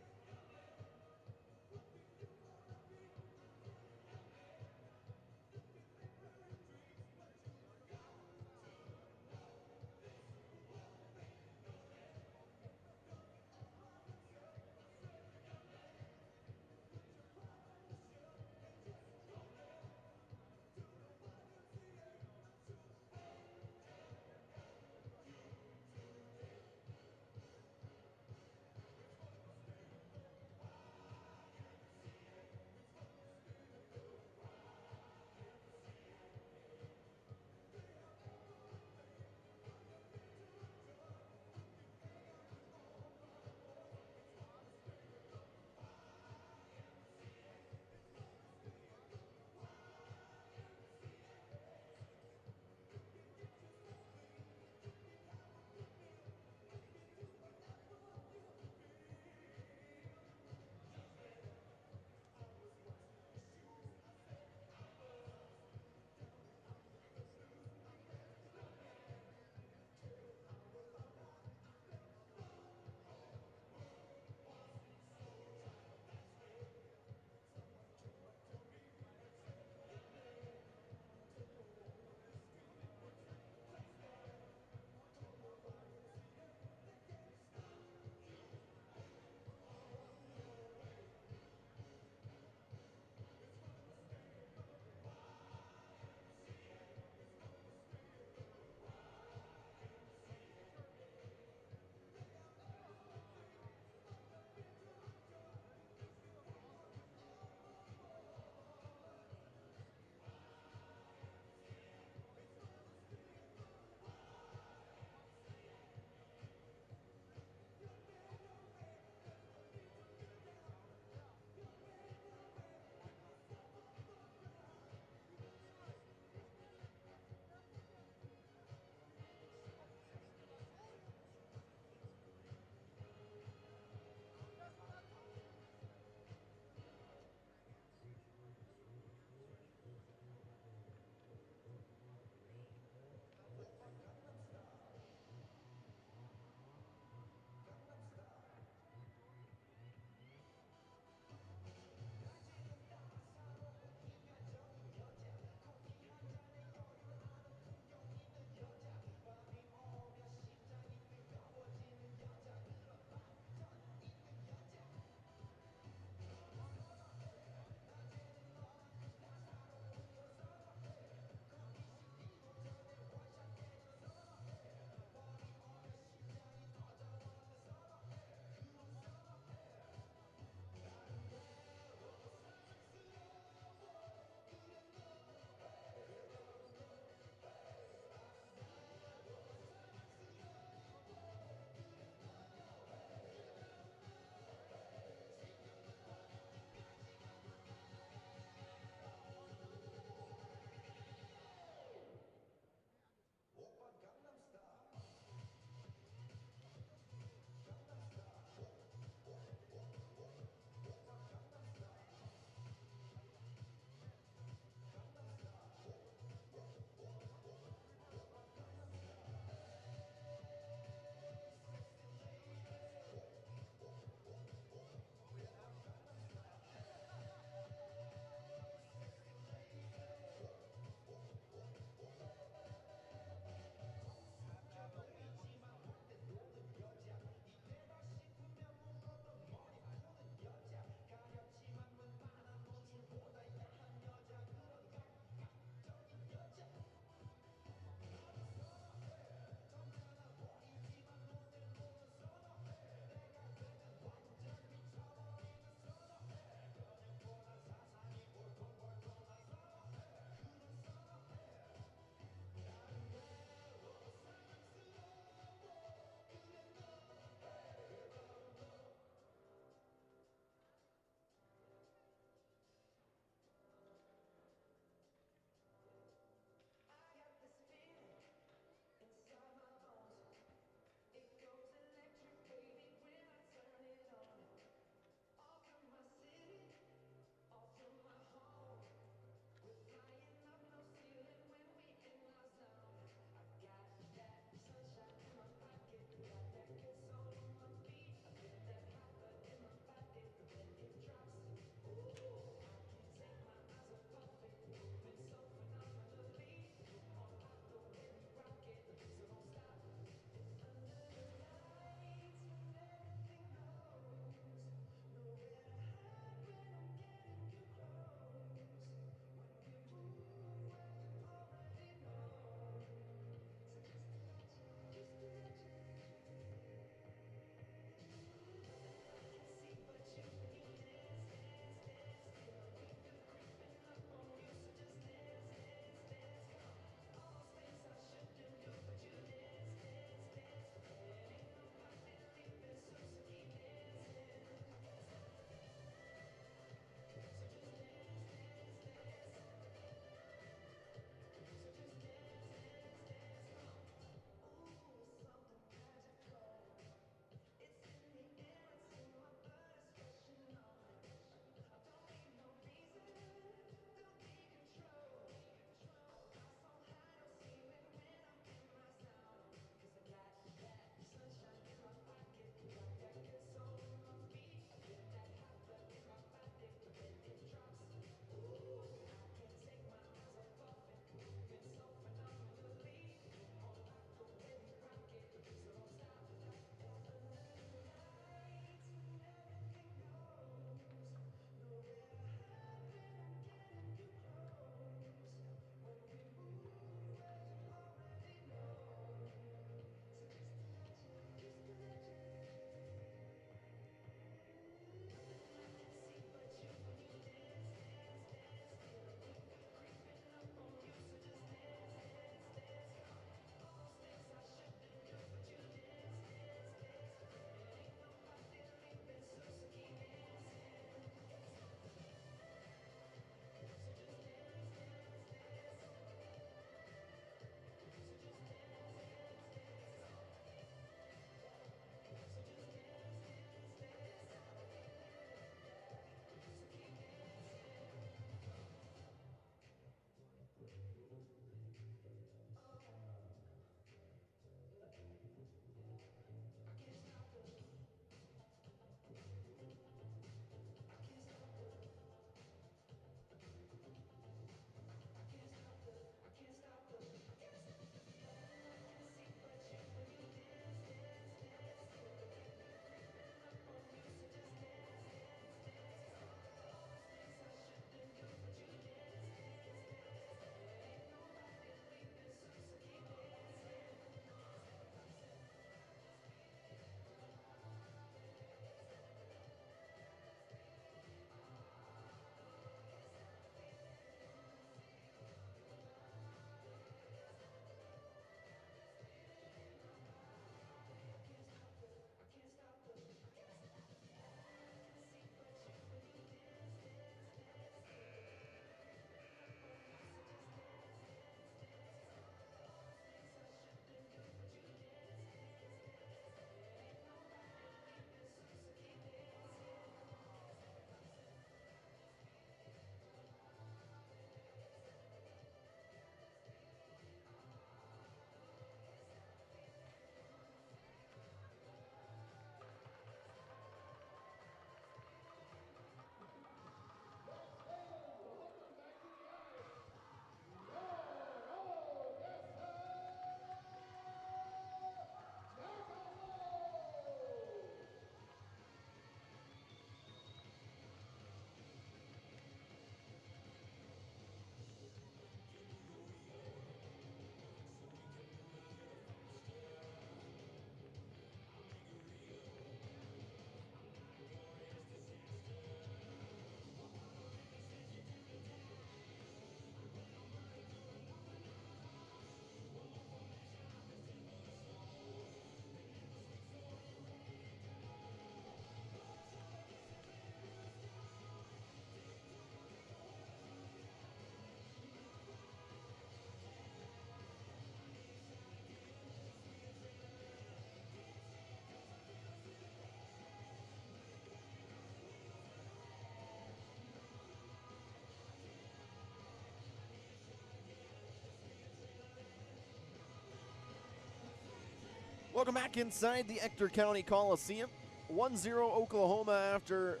S1: Welcome back inside the Ector County Coliseum. 1-0 Oklahoma after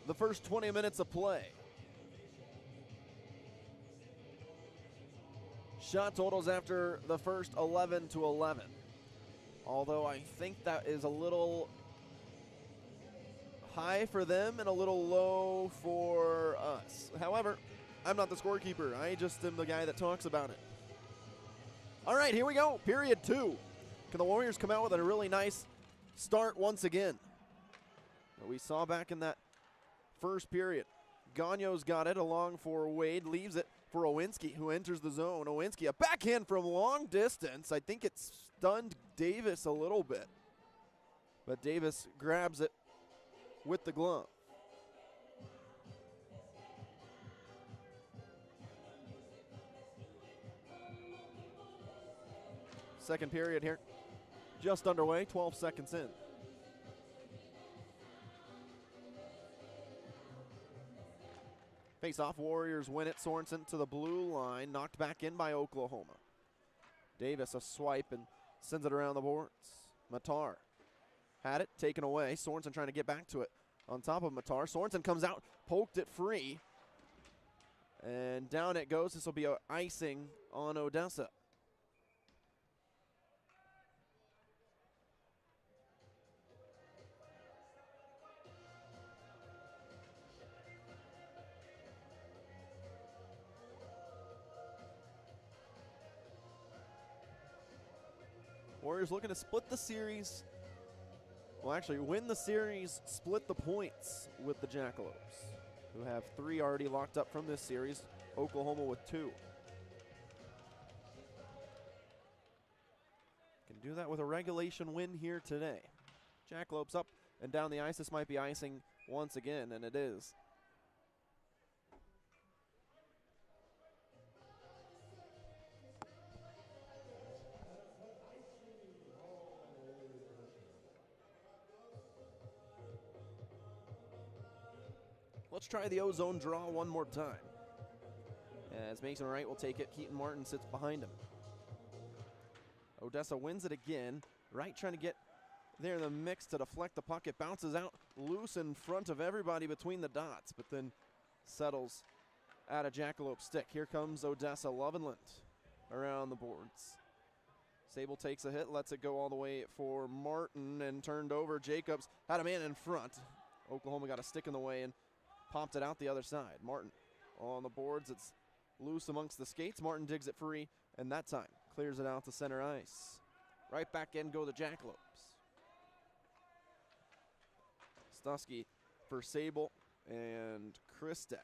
S1: the first 20 minutes of play. Shot totals after the first 11-11. Although I think that is a little high for them and a little low for us. However, I'm not the scorekeeper. I just am the guy that talks about it. All right, here we go. Period 2. Can the Warriors come out with a really nice start once again? We saw back in that first period. Gagno's got it along for Wade, leaves it for Owinski, who enters the zone. Owinski, a backhand from long distance. I think it stunned Davis a little bit, but Davis grabs it with the glove. Second period here, just underway, 12 seconds in. Face-off, Warriors win it. Sorensen to the blue line, knocked back in by Oklahoma. Davis a swipe and sends it around the boards. Matar had it, taken away. Sorensen trying to get back to it on top of Matar. Sorensen comes out, poked it free, and down it goes. This will be an icing on Odessa. Warriors looking to split the series. Well, actually, win the series, split the points with the Jackalopes, who have 3 already locked up from this series. Oklahoma with 2. Can do that with a regulation win here today. Jackalopes up and down the ice. This might be icing once again, and it is. Let's try the ozone draw one more time. As Mason Wright will take it, Keaton Martin sits behind him. Odessa wins it again. Wright trying to get there in the mix to deflect the puck. It bounces out loose in front of everybody between the dots, but then settles at a Jackalope stick. Here comes Odessa. Lovenland around the boards. Sable takes a hit, lets it go all the way for Martin, and turned over. Jacobs had a man in front. Oklahoma got a stick in the way and popped it out the other side. Martin on the boards. It's loose amongst the skates. Martin digs it free, and that time clears it out to center ice. Right back in go the Jackalopes. Stusky for Sable and Christek.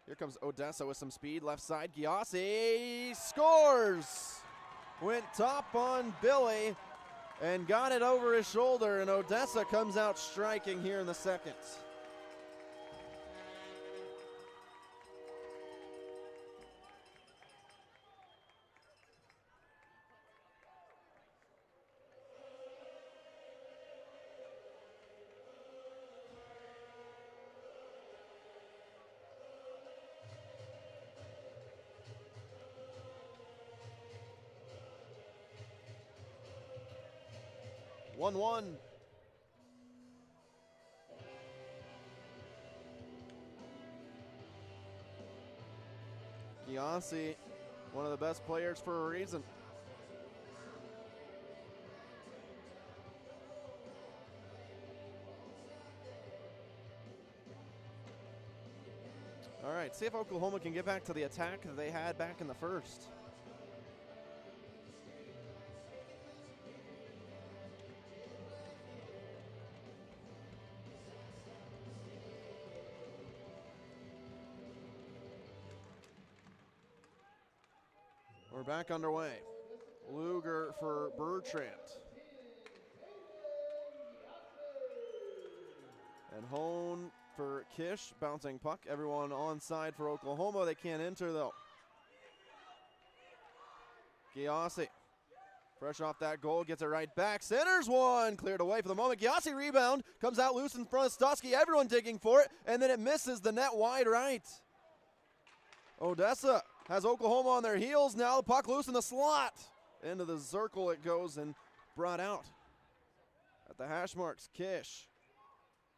S1: Here comes Odessa with some speed. Left side, Giassi scores! Went top on Billy and got it over his shoulder, and Odessa comes out striking here in the second. One. Giassi, one of the best players for a reason. All right, see if Oklahoma can get back to the attack that they had back in the first. We're back underway. Luger for Bertrand. And Hone for Kish, bouncing puck. Everyone onside for Oklahoma. They can't enter though. Giassi, fresh off that goal, gets it right back. Centers one, cleared away for the moment. Giassi rebound, comes out loose in front of Stusky. Everyone digging for it, and then it misses the net wide right. Odessa has Oklahoma on their heels now. The puck loose in the slot. Into the circle it goes and brought out. At the hash marks, Kish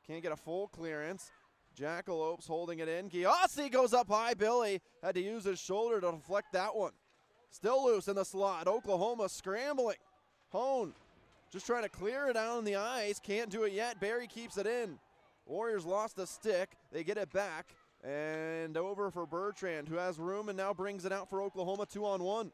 S1: can't get a full clearance. Jackalopes holding it in. Giassi goes up high. Billy had to use his shoulder to deflect that one. Still loose in the slot. Oklahoma scrambling. Hone just trying to clear it out on the ice. Can't do it yet. Barry keeps it in. Warriors lost a stick. They get it back. And over for Bertrand, who has room and now brings it out for Oklahoma 2-on-1.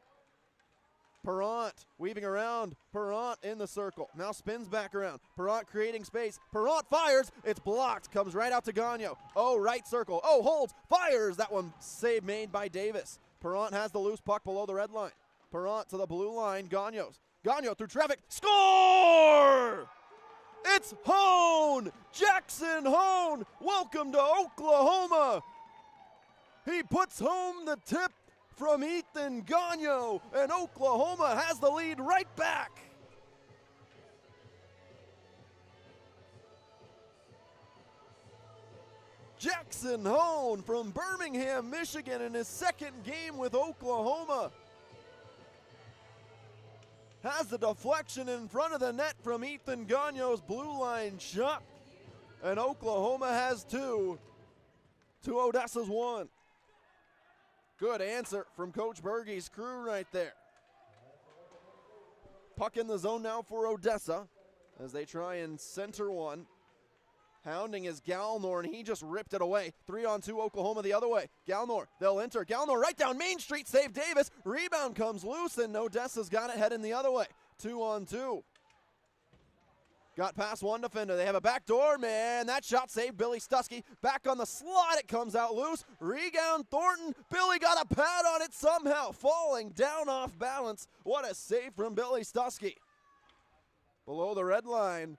S1: Perrant weaving around. Perrant in the circle. Now spins back around. Perrant creating space. Perrant fires. It's blocked. Comes right out to Gagno. Oh, right circle. Oh, holds. Fires. That one save made by Davis. Perrant has the loose puck below the red line. Perrant to the blue line. Gagno's. Gagno through traffic. Score! It's Hone! Jackson Hone! Welcome to Oklahoma! He puts home the tip from Ethan Gagno, and Oklahoma has the lead right back. Jackson Hone from Birmingham, Michigan in his second game with Oklahoma has the deflection in front of the net from Ethan Gagno's blue line shot, and Oklahoma has 2 to Odessa's 1. Good answer from Coach Bergey's crew right there. Puck in the zone now for Odessa as they try and center one. Hounding is Galnor, and he just ripped it away. 3-on-2 Oklahoma the other way. Galnor, they'll enter. Galnor right down Main Street, save Davis. Rebound comes loose, and Odessa's got it heading the other way. 2-on-2. Got past one defender. They have a back door, man. That shot saved Billy Stuskey. Back on the slot, it comes out loose. Rebound, Thornton. Billy got a pad on it somehow, falling down off balance. What a save from Billy Stuskey. Below the red line,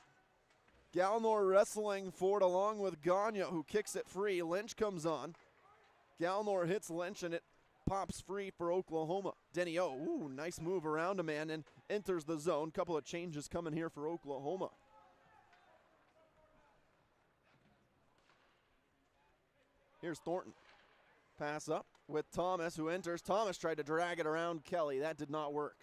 S1: Galnor wrestling for it along with Gagno, who kicks it free. Lynch comes on. Galnor hits Lynch, and it pops free for Oklahoma. Denny O, ooh, nice move around a man and enters the zone. Couple of changes coming here for Oklahoma. Here's Thornton. Pass up with Thomas, who enters. Thomas tried to drag it around Kelly. That did not work.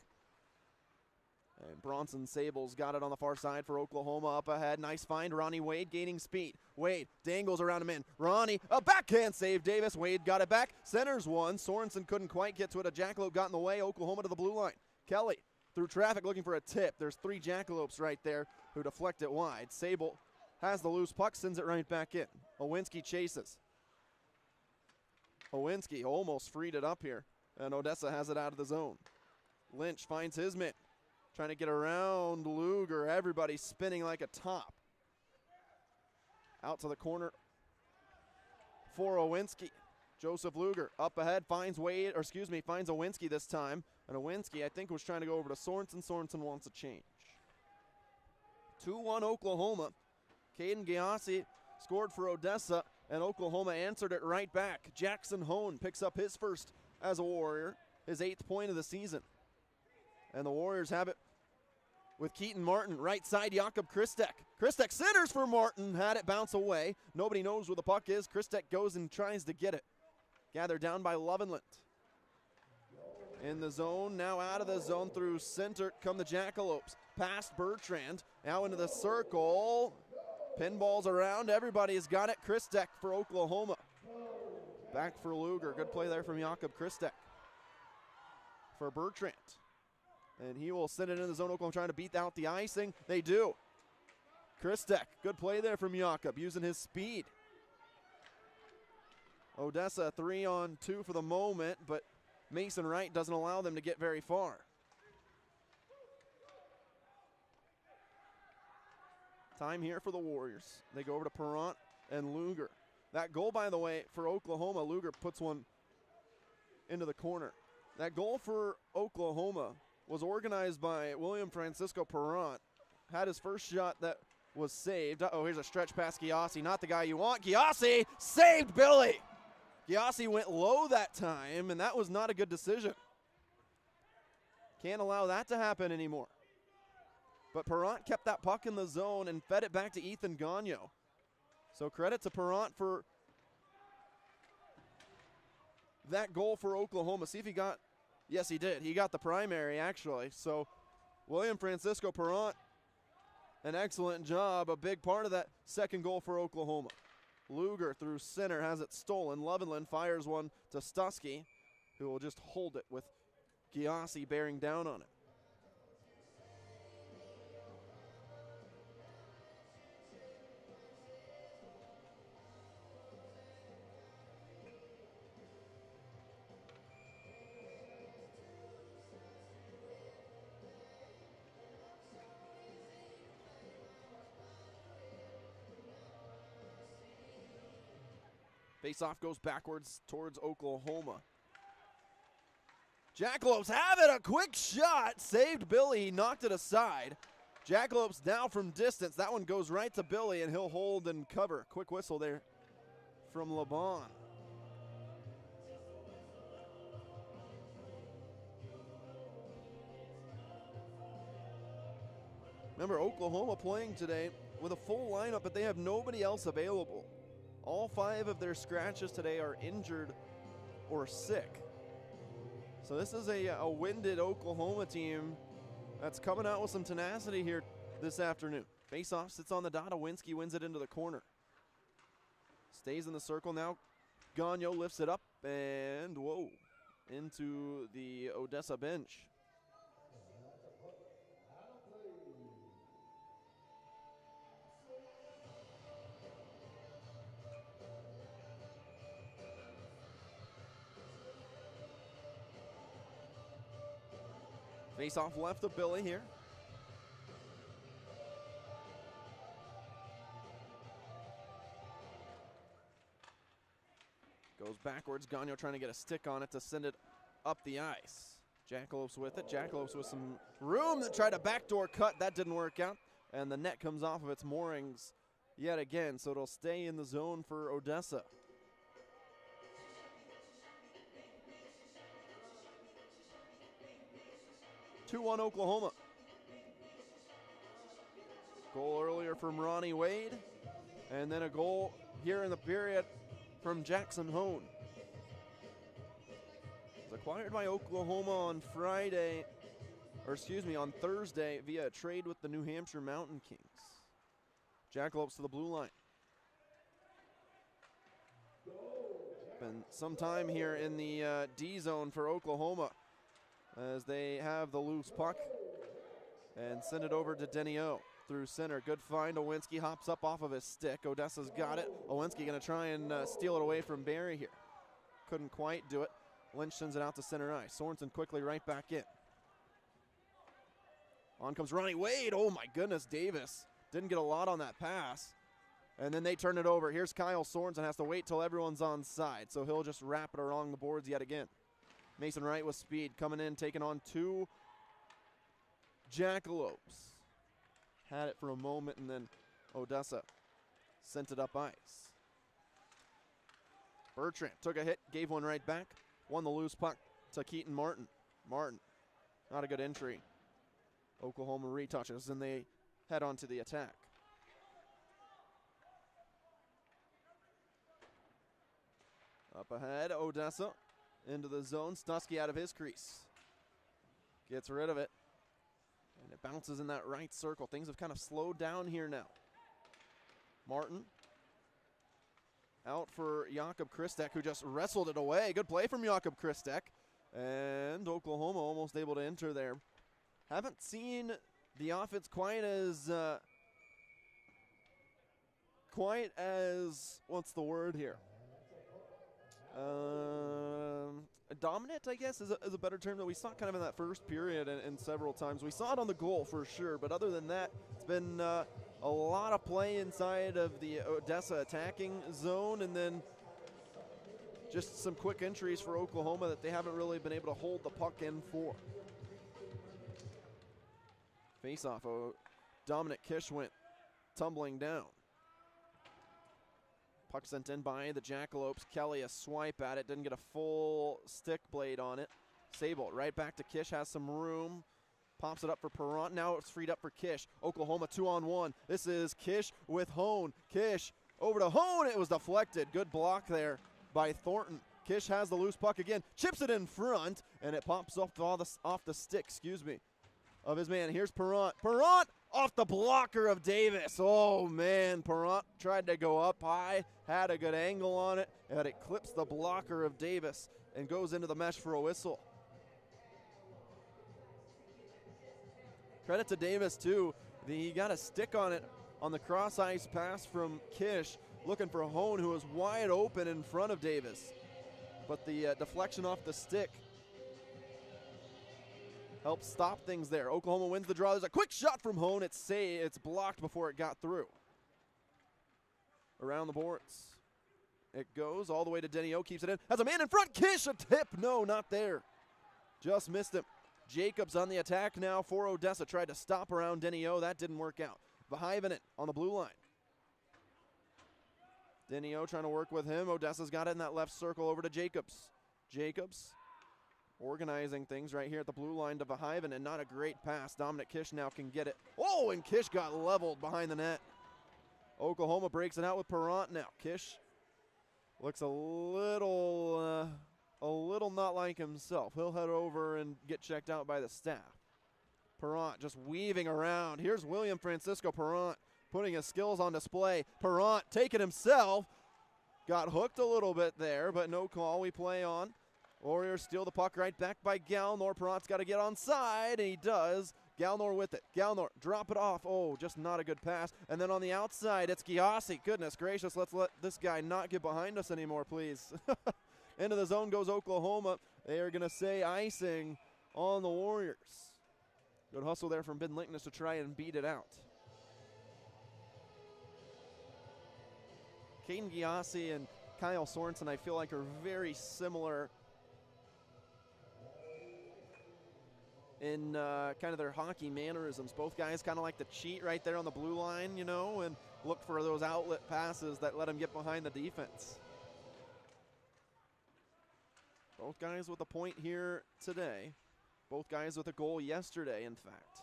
S1: And Bronson Sables got it on the far side for Oklahoma up ahead. Nice find. Ronnie Wade gaining speed. Wade dangles around him in. Ronnie, a backhand save. Davis. Wade got it back. Centers one. Sorensen couldn't quite get to it. A Jackalope got in the way. Oklahoma to the blue line. Kelly through traffic looking for a tip. There's 3 Jackalopes right there who deflect it wide. Sable has the loose puck, sends it right back in. Owinski chases. Owinski almost freed it up here, and Odessa has it out of the zone. Lynch finds his man. Trying to get around Luger. Everybody spinning like a top. Out to the corner for Owinski. Joseph Luger up ahead, finds finds Owinski this time. And Owinski, I think, was trying to go over to Sorensen. Sorensen wants a change. 2-1 Oklahoma. Caden Giassi scored for Odessa, and Oklahoma answered it right back. Jackson Hone picks up his first as a Warrior, his 8th point of the season. And the Warriors have it with Keaton Martin. Right side, Jakob Christek. Christek centers for Martin. Had it bounce away. Nobody knows where the puck is. Christek goes and tries to get it. Gathered down by Lovenland. In the zone, now out of the zone through center come the Jackalopes. Past Bertrand, now into the circle. Pinballs around. Everybody has got it. Christek for Oklahoma. Back for Luger. Good play there from Jakob Christek. For Bertrand. And he will send it in the zone. Oklahoma trying to beat out the icing. They do. Christek, good play there from Jakob, using his speed. Odessa 3-on-2 for the moment, but Mason Wright doesn't allow them to get very far. Time here for the Warriors. They go over to Perrant and Luger. That goal, by the way, for Oklahoma, Luger puts one into the corner. That goal for Oklahoma was organized by William Francisco Perrant. Had his first shot that was saved. Uh-oh, here's a stretch past Giassi. Not the guy you want. Giassi saved Billy. Giassi went low that time, and that was not a good decision. Can't allow that to happen anymore. But Perrant kept that puck in the zone and fed it back to Ethan Gagno. So credit to Perrant for that goal for Oklahoma. See if he got, yes he did. He got the primary actually. So William Francisco Perrant, an excellent job, a big part of that second goal for Oklahoma. Luger through center has it stolen. Loveland fires one to Stusky, who will just hold it with Giassi bearing down on it. Face-off goes backwards towards Oklahoma. Jackalopes have it, a quick shot, saved Billy, he knocked it aside. Jackalopes now from distance, that one goes right to Billy and he'll hold and cover. Quick whistle there from LeBon. Remember, Oklahoma playing today with a full lineup, but they have nobody else available. All 5 of their scratches today are injured or sick. So this is a winded Oklahoma team that's coming out with some tenacity here this afternoon. Face-off sits on the dot. Owinski wins it into the corner. Stays in the circle now. Gagno lifts it up and, whoa, into the Odessa bench. Face-off left of Billy here. Goes backwards. Gagno trying to get a stick on it to send it up the ice. Jackalopes with it. Jackalopes with some room that tried a backdoor cut. That didn't work out. And the net comes off of its moorings yet again. So it'll stay in the zone for Odessa. (2-1) Oklahoma. Goal earlier from Ronnie Wade. And then a goal here in the period from Jackson Hone. It was acquired by Oklahoma on on Thursday via a trade with the New Hampshire Mountain Kings. Jackalopes to the blue line. Been some time here in the D zone for Oklahoma as they have the loose puck and send it over to Denio through center. Good find. Owinski hops up off of his stick. Odessa's got it. Owinski going to try and steal it away from Barry here. Couldn't quite do it. Lynch sends it out to center ice. Sorensen quickly right back in. On comes Ronnie Wade. Oh my goodness, Davis didn't get a lot on that pass. And then they turn it over. Here's Kyle Sorensen, has to wait till everyone's on side, so he'll just wrap it along the boards yet again. Mason Wright with speed coming in, taking on 2 Jackalopes. Had it for a moment, and then Odessa sent it up ice. Bertrand took a hit, gave one right back, won the loose puck to Keaton Martin. Martin, not a good entry. Oklahoma retouches, and they head on to the attack. Up ahead, Odessa into the zone. Stusky out of his crease. Gets rid of it. And it bounces in that right circle. Things have kind of slowed down here now. Martin out for Jakob Kristek, who just wrestled it away. Good play from Jakob Kristek. And Oklahoma almost able to enter there. Haven't seen the offense quite as, what's the word here? Dominant, I guess, is a better term that we saw kind of in that first period and several times. We saw it on the goal for sure, but other than that, it's been a lot of play inside of the Odessa attacking zone, and then just some quick entries for Oklahoma that they haven't really been able to hold the puck in for. Face-off, Dominic Kish went tumbling down. Puck sent in by the Jackalopes. Kelly a swipe at it, didn't get a full stick blade on it. Sable right back to Kish, has some room. Pops it up for Perrant. Now it's freed up for Kish. Oklahoma 2-on-1. This is Kish with Hone. Kish over to Hone. It was deflected. Good block there by Thornton. Kish has the loose puck again, chips it in front, and it pops off the stick, of his man. Here's Perrant. Perrant off the blocker of Davis. Oh, man, Perrant tried to go up high, had a good angle on it, and it clips the blocker of Davis and goes into the mesh for a whistle. Credit to Davis, too. He got a stick on it on the cross-ice pass from Kish, looking for Hone, who was wide open in front of Davis. But the deflection off the stick helps stop things there. Oklahoma wins the draw. There's a quick shot from Hone. It's blocked before it got through. Around the boards. It goes all the way to Denny O, keeps it in. Has a man in front. Kish, a tip. No, not there. Just missed him. Jacobs on the attack now for Odessa. Tried to stop around Denny O. That didn't work out. Vahaivinen on the blue line. Denny O trying to work with him. Odessa's got it in that left circle over to Jacobs. Jacobs organizing things right here at the blue line to Vahaivinen, and not a great pass. Dominic Kish now can get it. Oh, and Kish got leveled behind the net. Oklahoma breaks it out with Perrant now. Kish looks a little not like himself. He'll head over and get checked out by the staff. Perrant just weaving around. Here's William Francisco Perrant putting his skills on display. Perrant taking himself. Got hooked a little bit there, but no call. We play on. Warriors steal the puck right back by Galnor. Perrant's got to get onside, and he does. Galnor with it. Galnor, drop it off. Oh, just not a good pass. And then on the outside, it's Giassi. Goodness gracious, let's let this guy not get behind us anymore, please. Into the zone goes Oklahoma. They are going to say icing on the Warriors. Good hustle there from Ben Linkness to try and beat it out. Caden Giassi and Kyle Sorensen, I feel like, are very similar in kind of their hockey mannerisms. Both guys kind of like to cheat right there on the blue line, you know, and look for those outlet passes that let them get behind the defense. Both guys with a point here today. Both guys with a goal yesterday, in fact.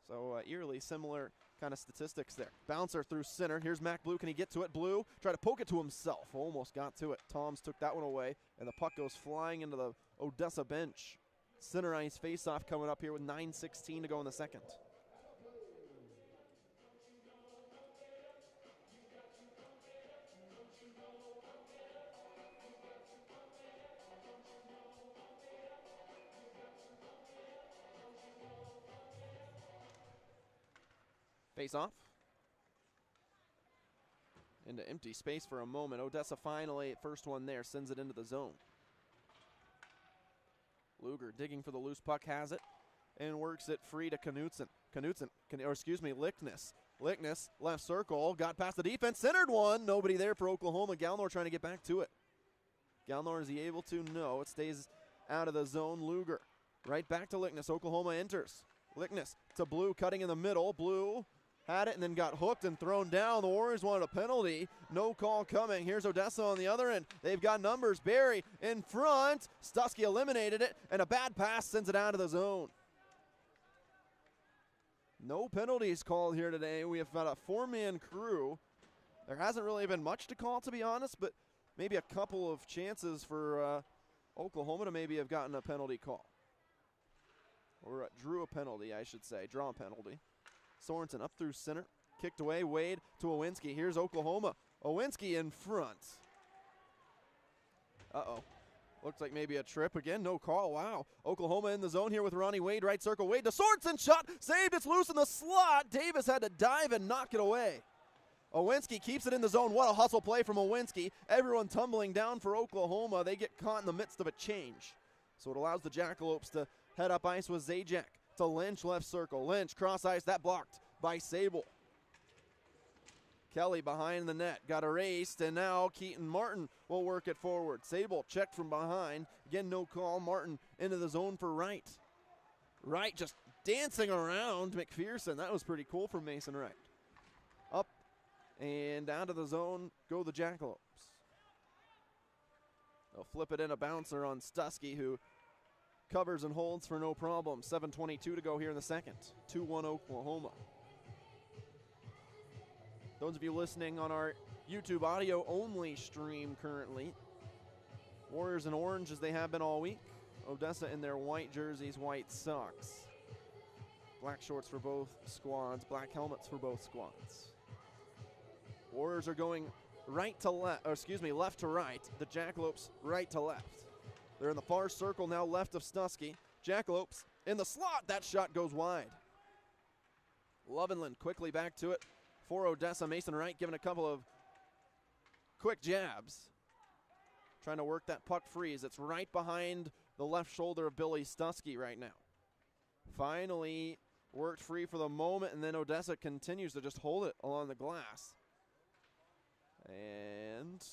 S1: So eerily similar kind of statistics there. Bouncer through center. Here's Mac Blue. Can he get to it? Blue tried to poke it to himself. Almost got to it. Toms took that one away, and the puck goes flying into the Odessa bench. Center ice face-off coming up here with 9:16 to go in the second. Face-off. Into empty space for a moment. Odessa finally, first one there, sends it into the zone. Luger digging for the loose puck, has it, and works it free to Knutson. Lickness. Lickness, left circle, got past the defense, centered one. Nobody there for Oklahoma. Galnor trying to get back to it. Galnor, is he able to? No, it stays out of the zone. Luger, right back to Lickness. Oklahoma enters. Lickness to Blue, cutting in the middle. Blue had it and then got hooked and thrown down. The Warriors wanted a penalty. No call coming. Here's Odessa on the other end. They've got numbers. Barry in front. Stusky eliminated it, and a bad pass sends it out of the zone. No penalties called here today. We have got a four-man crew. There hasn't really been much to call, to be honest, but maybe a couple of chances for Oklahoma to maybe have gotten a penalty call. Or drew a penalty, I should say. Draw a penalty. Sorensen up through center. Kicked away. Wade to Owinski. Here's Oklahoma. Owinski in front. Uh-oh. Looks like maybe a trip again. No call. Wow. Oklahoma in the zone here with Ronnie Wade. Right circle. Wade to Sorensen. Shot. Saved. It's loose in the slot. Davis had to dive and knock it away. Owinski keeps it in the zone. What a hustle play from Owinski. Everyone tumbling down for Oklahoma. They get caught in the midst of a change. So it allows the Jackalopes to head up ice with Zajac to Lynch, left circle. Lynch, cross ice, that blocked by Sable. Kelly behind the net, got erased, and now Keaton Martin will work it forward. Sable checked from behind. Again, no call. Martin into the zone for Wright. Wright just dancing around McPherson. That was pretty cool from Mason Wright. Up and down to the zone go the Jackalopes. They'll flip it in, a bouncer on Stusky, who covers and holds for no problem. 7:22 to go here in the second. 2-1 Oklahoma. Those of you listening on our YouTube audio only stream currently, Warriors in orange as they have been all week. Odessa in their white jerseys, white socks. Black shorts for both squads, black helmets for both squads. Warriors are going right to left, or excuse me, left to right. The Jackalopes right to left. They're in the far circle now left of Stuskey. Jackalopes in the slot. That shot goes wide. Lovenland quickly back to it for Odessa. Mason Wright giving a couple of quick jabs. Trying to work that puck freeze. It's right behind the left shoulder of Billy Stuskey right now. Finally worked free for the moment, and then Odessa continues to just hold it along the glass. And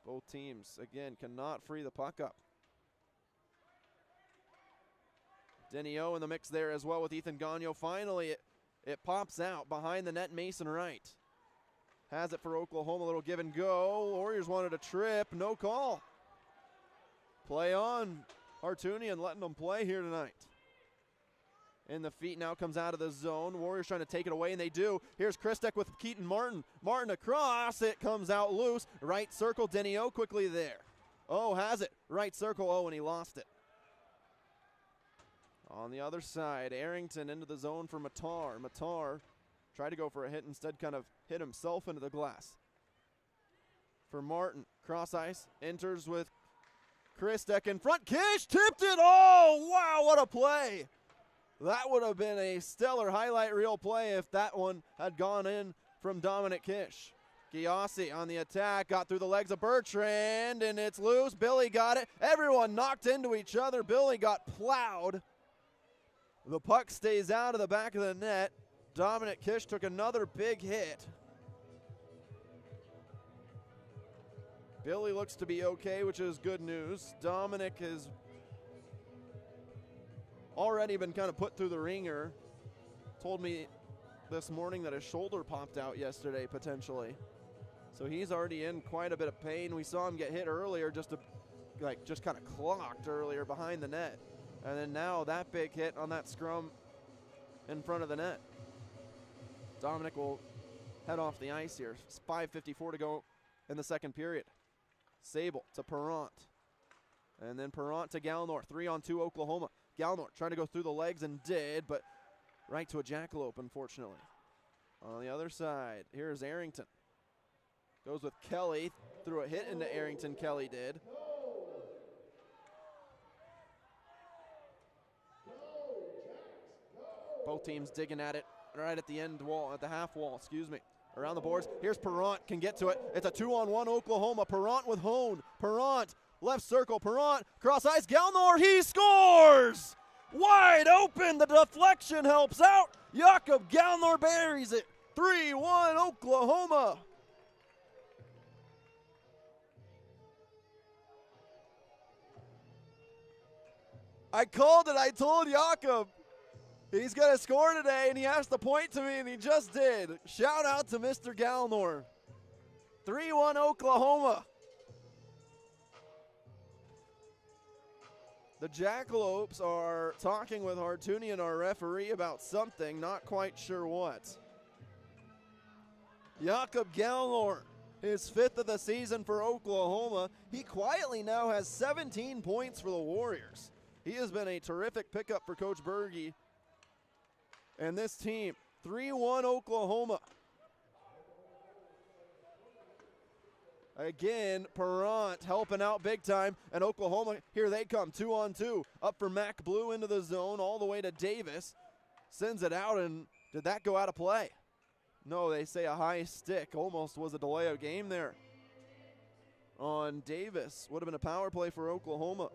S1: both teams, again, cannot free the puck up. Denio in the mix there as well with Ethan Gagnon. Finally, it pops out behind the net. Mason Wright has it for Oklahoma. A little give and go. Warriors wanted a trip. No call. Play on. Hartunian letting them play here tonight. And the feet now comes out of the zone. Warriors trying to take it away, and they do. Here's Christek with Keaton Martin. Martin across. It comes out loose. Right circle. Denio quickly there. Oh, has it. Right circle. Oh, and he lost it. On the other side, Arrington into the zone for Matar. Matar tried to go for a hit, instead kind of hit himself into the glass. For Martin, cross ice, enters with Christek in front. Kish tipped it. Oh, wow, what a play. That would have been a stellar highlight reel play if that one had gone in from Dominic Kish. Giossi on the attack, got through the legs of Bertrand, and it's loose. Billy got it. Everyone knocked into each other. Billy got plowed. The puck stays out of the back of the net. Dominic Kish took another big hit. Billy looks to be okay, which is good news. Dominic has already been kind of put through the ringer. Told me this morning that his shoulder popped out yesterday, potentially. So he's already in quite a bit of pain. We saw him get hit earlier, just kind of clocked earlier behind the net. And then now that big hit on that scrum in front of the net. Dominic will head off the ice here. It's 5:54 to go in the second period. Sable to Perrant. And then Perrant to Galnor. 3-on-2 Oklahoma. Galnor trying to go through the legs and did, but right to a jackalope, unfortunately. On the other side, here's Arrington. Goes with Kelly. Threw a hit into Arrington, Kelly did. Both teams digging at it right at the end wall, at the half wall, excuse me. Around the boards. Here's Perrant, can get to it. It's a 2-on-1 Oklahoma. Perrant with Hone. Perrant, left circle. Perrant, cross ice. Galnor, he scores! Wide open. The deflection helps out. Jakob Galnor buries it. 3-1 Oklahoma. I called it. I told Jakob he's going to score today, and he has to point to me, and he just did. Shout out to Mr. Galnor. 3-1 Oklahoma. The Jackalopes are talking with Hartunian, our referee, about something, not quite sure what. Jakob Galnor, his 5th of the season for Oklahoma. He quietly now has 17 points for the Warriors. He has been a terrific pickup for Coach Berge. And this team, 3-1 Oklahoma. Again, Perrant helping out big time. And Oklahoma, here they come, 2-on-2. Up for Mac Blue into the zone, all the way to Davis. Sends it out, and did that go out of play? No, they say a high stick. Almost was a delay of game there on Davis. Would have been a power play for Oklahoma.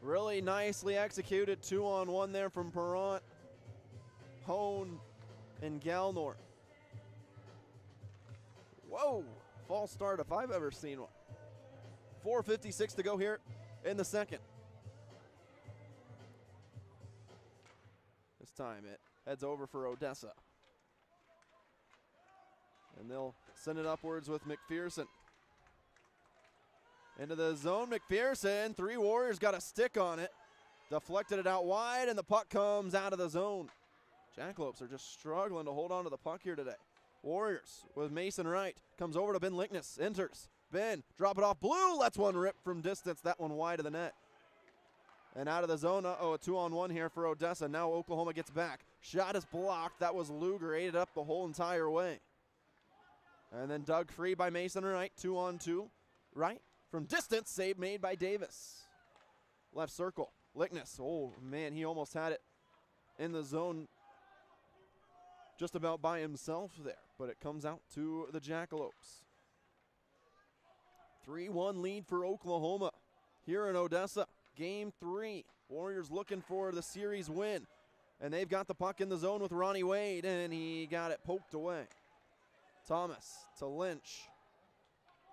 S1: Really nicely executed 2-on-1 there from Perrant, Hone, and Galnor. Whoa, false start if I've ever seen one. 4:56 to go here in the second. This time it heads over for Odessa. And they'll send it upwards with McPherson. Into the zone, McPherson. 3 Warriors got a stick on it. Deflected it out wide, and the puck comes out of the zone. Jackalopes are just struggling to hold on to the puck here today. Warriors with Mason Wright. Comes over to Ben Lickness. Enters. Ben, drop it off. Blue lets one rip from distance. That one wide of the net. And out of the zone. Uh-oh, a 2-on-1 here for Odessa. Now Oklahoma gets back. Shot is blocked. That was Luger. Ate it up the whole entire way. And then dug free by Mason Wright. 2-on-2. Right from distance. Save made by Davis. Left circle. Lickness. Oh, man, he almost had it in the zone just about by himself there. But it comes out to the Jackalopes. 3-1 lead for Oklahoma here in Odessa. Game 3. Warriors looking for the series win. And they've got the puck in the zone with Ronnie Wade, and he got it poked away. Thomas to Lynch.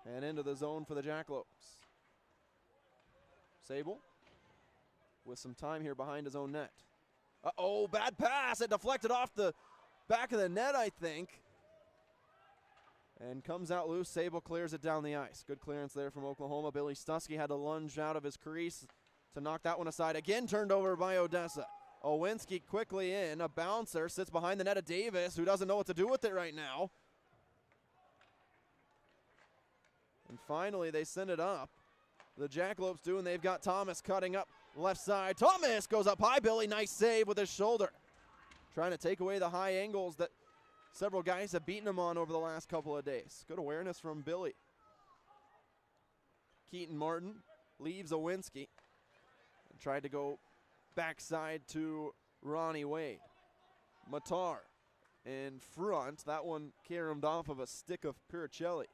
S1: And into the zone for the Jackalopes. Sable with some time here behind his own net. Uh-oh, bad pass. It deflected off the back of the net, I think. And comes out loose. Sable clears it down the ice. Good clearance there from Oklahoma. Billy Stusky had to lunge out of his crease to knock that one aside. Again turned over by Odessa. Owinski quickly in. A bouncer sits behind the net of Davis, who doesn't know what to do with it right now. And finally, they send it up. The Jackalopes do, and they've got Thomas cutting up left side. Thomas goes up high. Billy, nice save with his shoulder. Trying to take away the high angles that several guys have beaten him on over the last couple of days. Good awareness from Billy. Keaton Martin leaves Owinski and tried to go backside to Ronnie Wade. Matar in front. That one caromed off of a stick of Piricelli.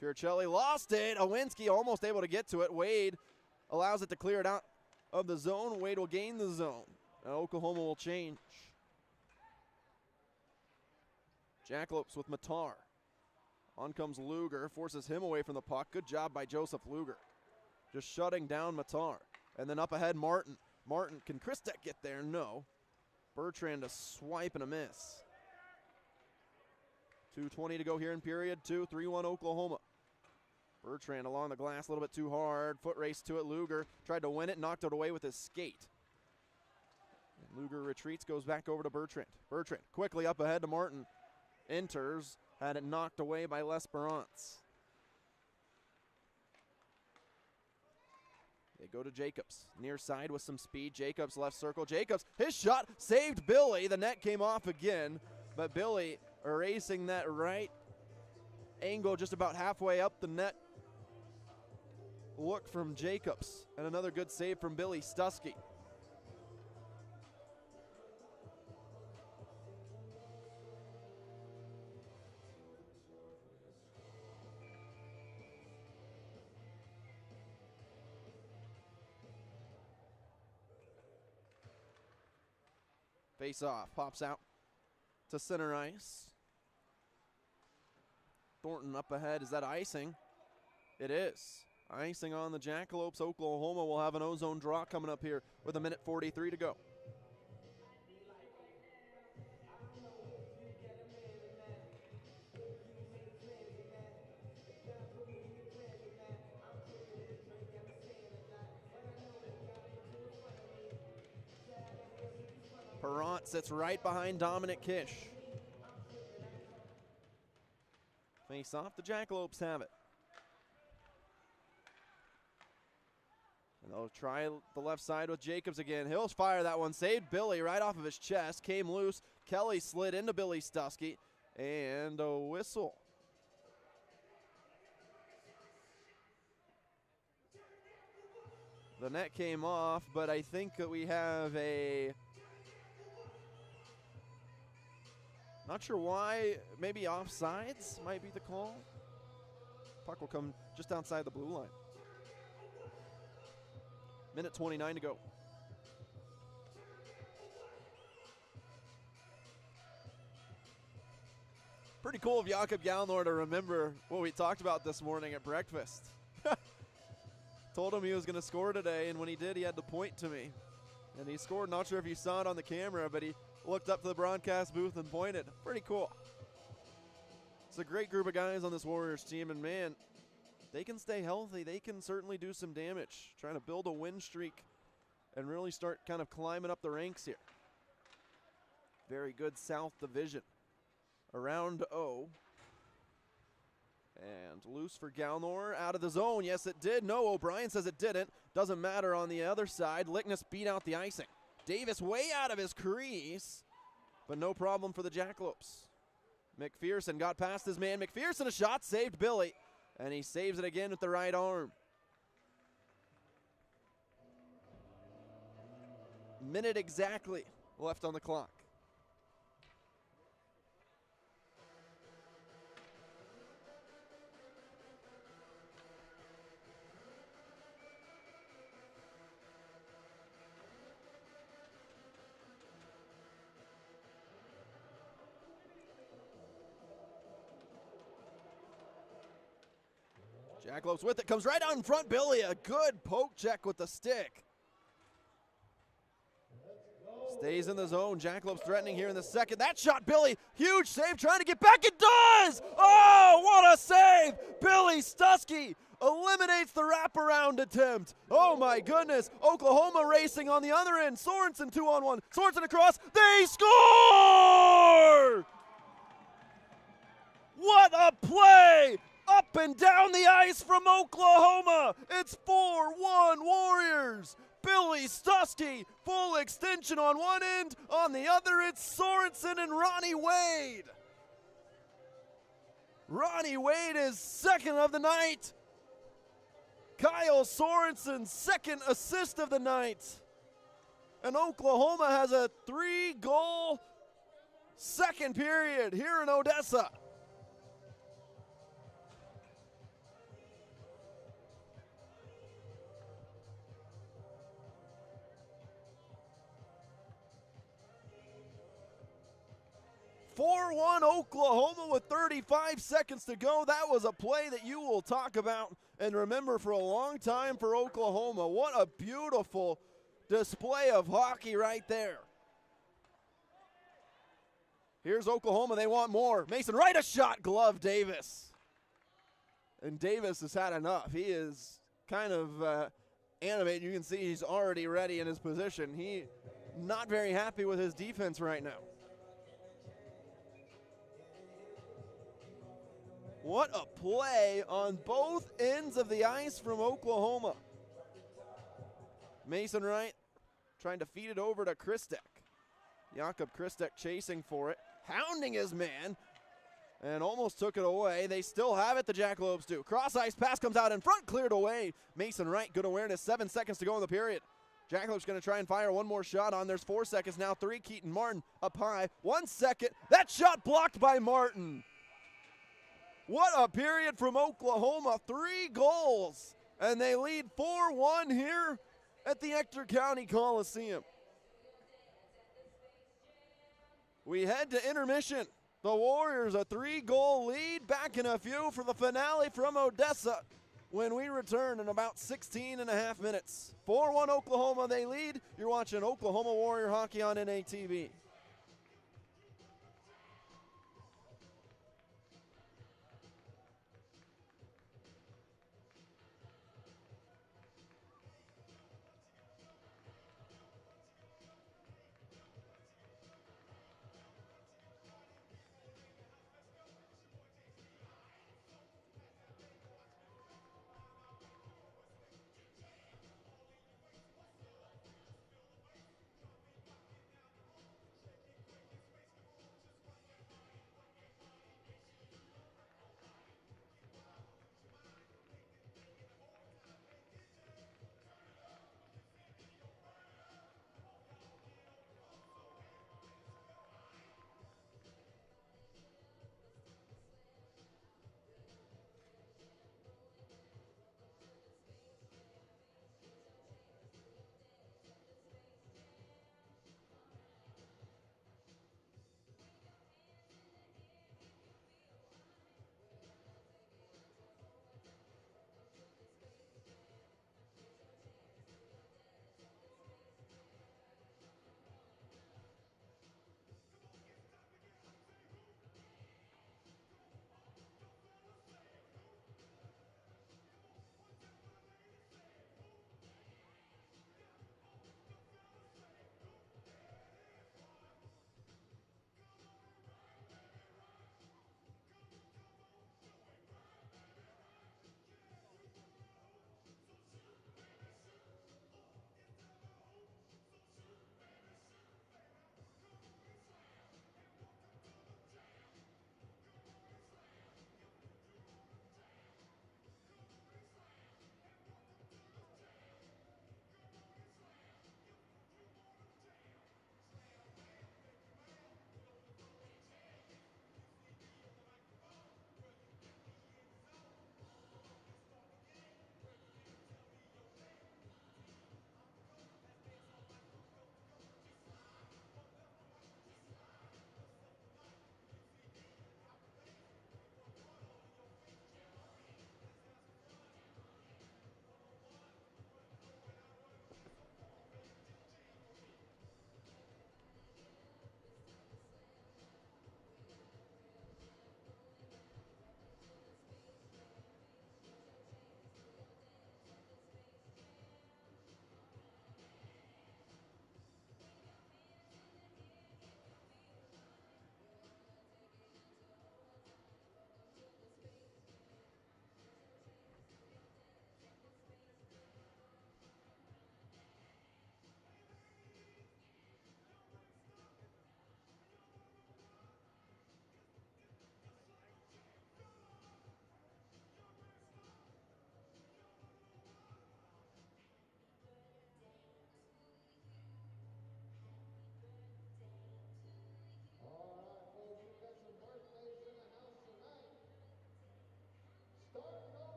S1: Piricelli lost it. Owinski almost able to get to it. Wade allows it to clear it out of the zone. Wade will gain the zone. Now Oklahoma will change. Jackalopes with Matar. On comes Luger, forces him away from the puck. Good job by Joseph Luger. Just shutting down Matar. And then up ahead, Martin. Martin, can Christek get there? No. Bertrand a swipe and a miss. 2:20 to go here in period 2. 3-1 Oklahoma. Bertrand along the glass a little bit too hard. Foot race to it. Luger tried to win it, knocked it away with his skate. And Luger retreats, goes back over to Bertrand. Bertrand quickly up ahead to Martin. Enters, had it knocked away by L'Esperance. They go to Jacobs. Near side with some speed. Jacobs left circle. Jacobs, his shot saved Billy. The net came off again, but Billy erasing that right angle just about halfway up the net. Look from Jacobs, and another good save from Billy Stusky. Face off, pops out to center ice. Thornton up ahead. Is that icing? It is. Icing on the Jackalopes. Oklahoma will have an ozone draw coming up here with 1:43 to go. Perrant sits right behind Dominic Kish. Face off, the Jackalopes have it. And they'll try the left side with Jacobs again. He'll fire that one. Saved Billy right off of his chest. Came loose. Kelly slid into Billy Stusky. And a whistle. The net came off, but I think that we have a... Not sure why. Maybe offsides might be the call. Puck will come just outside the blue line. 1:29 to go. Pretty cool of Jakob Gallnor to remember what we talked about this morning at breakfast. Told him he was going to score today, and when he did, he had to point to me. And he scored. Not sure if you saw it on the camera, but he looked up to the broadcast booth and pointed. Pretty cool. It's a great group of guys on this Warriors team, and man, they can stay healthy, they can certainly do some damage. Trying to build a win streak and really start kind of climbing up the ranks here. Very good South Division. Around O. And loose for Galnor, out of the zone. Yes, it did. No, O'Brien says it didn't. Doesn't matter on the other side. Lickness beat out the icing. Davis way out of his crease, but no problem for the Jackalopes. McPherson got past his man. McPherson, a shot, saved Billy, and he saves it again with the right arm. Minute exactly left on the clock. Jackalopes with it, comes right out in front. Billy, a good poke check with the stick. Stays in the zone. Jackalopes threatening here in the second. That shot, Billy, huge save, trying to get back. It does! Oh, what a save! Billy Stuskey eliminates the wraparound attempt. Oh my goodness. Oklahoma racing on the other end. Sorensen 2-on-1. Sorensen across. They score! What a play! Up and down the ice from Oklahoma. It's 4-1 Warriors. Billy Stuskey, full extension on one end. On the other, it's Sorensen and Ronnie Wade. Ronnie Wade is second of the night. Kyle Sorensen, second assist of the night. And Oklahoma has a 3-goal second period here in Odessa. Oklahoma with 35 seconds to go. That was a play that you will talk about and remember for a long time for Oklahoma. What a beautiful display of hockey right there. Here's Oklahoma. They want more. Mason Wright, a shot. Glove Davis. And Davis has had enough. He is kind of animated. You can see he's already ready in his position. He not very happy with his defense right now. What a play on both ends of the ice from Oklahoma. Mason Wright trying to feed it over to Christek. Jakob Christek chasing for it, hounding his man, and almost took it away. They still have it, the Jackalopes do. Cross ice pass comes out in front, cleared away. Mason Wright, good awareness, 7 seconds to go in the period. Jackalopes going to try and fire one more shot on. There's 4 seconds now, 3. Keaton Martin up high, 1 second. That shot blocked by Martin. What a period from Oklahoma, 3 goals, and they lead 4-1 here at the Ector County Coliseum. We head to intermission. The Warriors a 3-goal lead, back in a few for the finale from Odessa when we return in about 16 and a half minutes. 4-1 Oklahoma, they lead. You're watching Oklahoma Warrior hockey on NATV.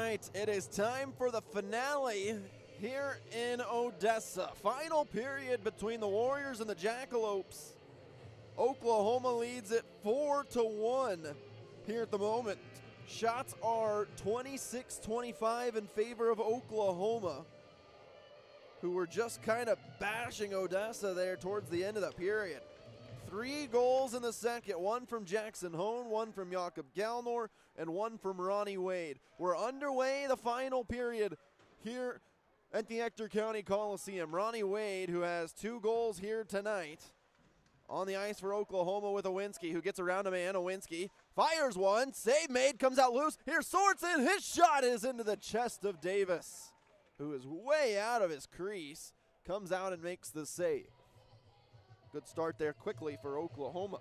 S1: right, it is time for the finale here in Odessa. Final period between the Warriors and the Jackalopes. Oklahoma leads it 4-1 here at the moment. Shots are 26-25 in favor of Oklahoma, who were just kind of bashing Odessa there towards the end of the period. 3 goals in the second, 1 from Jackson Hone, 1 from Jakob Galnor, and 1 from Ronnie Wade. We're underway the final period here at the Ector County Coliseum. Ronnie Wade, who has 2 goals here tonight, on the ice for Oklahoma with Owinski, who gets around a man. Owinski fires one, save made, comes out loose. Here's Sorensen, his shot is into the chest of Davis, who is way out of his crease, comes out and makes the save. Good start there quickly for Oklahoma.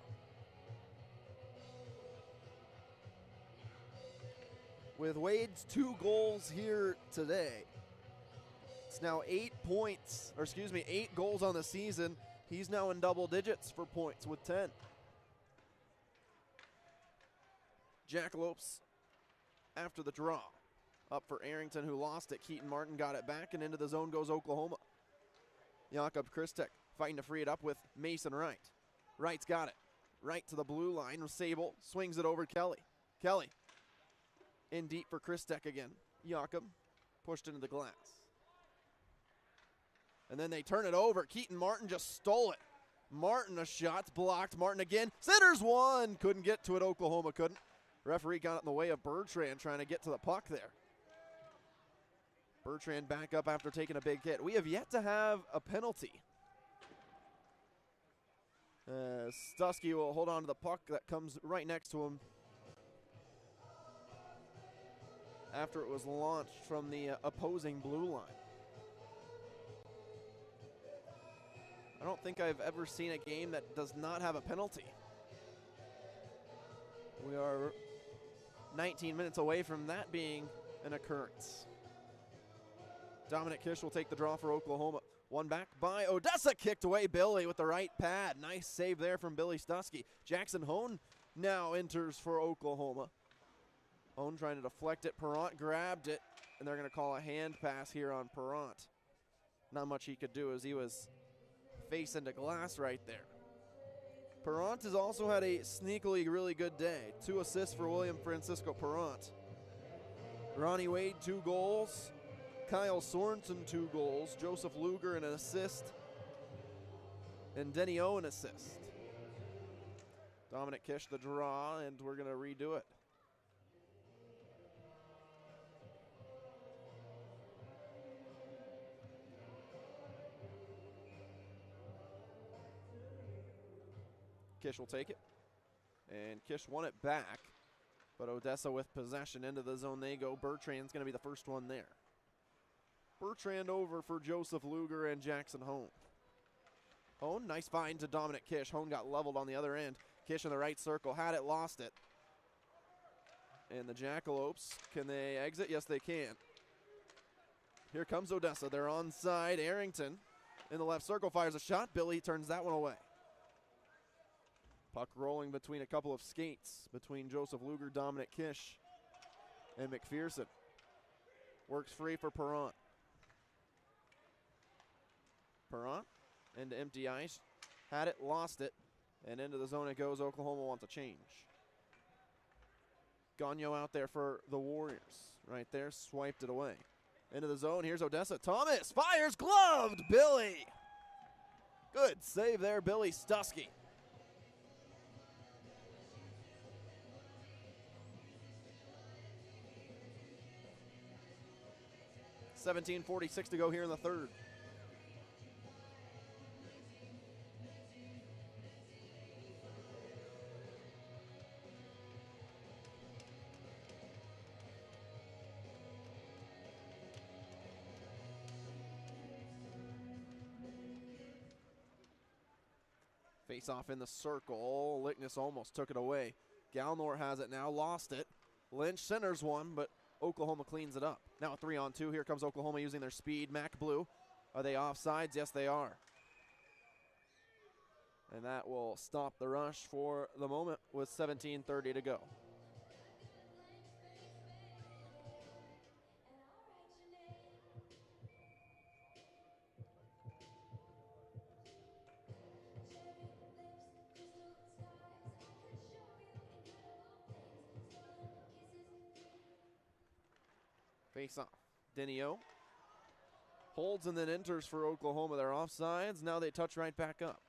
S1: With Wade's 2 goals here today, it's now 8 goals on the season. He's now in double digits for points with 10. Jackalopes after the draw. Up for Arrington, who lost it. Keaton Martin got it back, and into the zone goes Oklahoma. Jakob Kristek fighting to free it up with Mason Wright. Wright's got it. Right to the blue line. Sable swings it over Kelly. Kelly in deep for Kristek again. Jakob pushed into the glass. And then they turn it over. Keaton Martin just stole it. Martin, a shot's blocked. Martin again. Centers one. Couldn't get to it. Oklahoma couldn't. Referee got it in the way of Bertrand trying to get to the puck there. Bertrand back up after taking a big hit. We have yet to have a penalty. Stusky will hold on to the puck that comes right next to him after it was launched from the opposing blue line. I don't think I've ever seen a game that does not have a penalty. We are 19 minutes away from that being an occurrence. Dominic Kish will take the draw for Oklahoma. One back by Odessa, kicked away. Billy with the right pad. Nice save there from Billy Stusky. Jackson Hone now enters for Oklahoma. Hone trying to deflect it. Perrant grabbed it, and they're going to call a hand pass here on Perrant. Not much he could do as he was face into glass right there. Perrant has also had a sneakily really good day. 2 assists for William Francisco Perrant. Ronnie Wade, 2 goals. Kyle Sorensen, 2 goals. Joseph Luger, an assist. And Denny O, an assist. Dominic Kish, the draw, and we're going to redo it. Kish will take it. And Kish won it back. But Odessa with possession into the zone they go. Bertrand's going to be the first one there. Bertrand over for Joseph Luger and Jackson Hone. Hone, nice find to Dominic Kish. Hone got leveled on the other end. Kish in the right circle, had it, lost it. And the Jackalopes, can they exit? Yes, they can. Here comes Odessa. They're onside. Arrington in the left circle fires a shot. Billy turns that one away. Puck rolling between a couple of skates between Joseph Luger, Dominic Kish, and McPherson. Works free for Perrant. Perrant into empty ice. Had it, lost it, and into the zone it goes. Oklahoma wants a change. Gagnon out there for the Warriors. Right there, swiped it away. Into the zone, here's Odessa. Thomas fires, gloved, Billy. Good save there, Billy Stusky. .46 to go here in the third. Face off in the circle. Lickness almost took it away. Galnor has it now, lost it. Lynch centers one, but Oklahoma cleans it up. Now a 3-on-2. Here comes Oklahoma using their speed. Mac Blue. Are they offsides? Yes, they are. And that will stop the rush for the moment with 17:30 to go. Face off. Denio holds and then enters for Oklahoma. They're offsides. Now they touch right back up.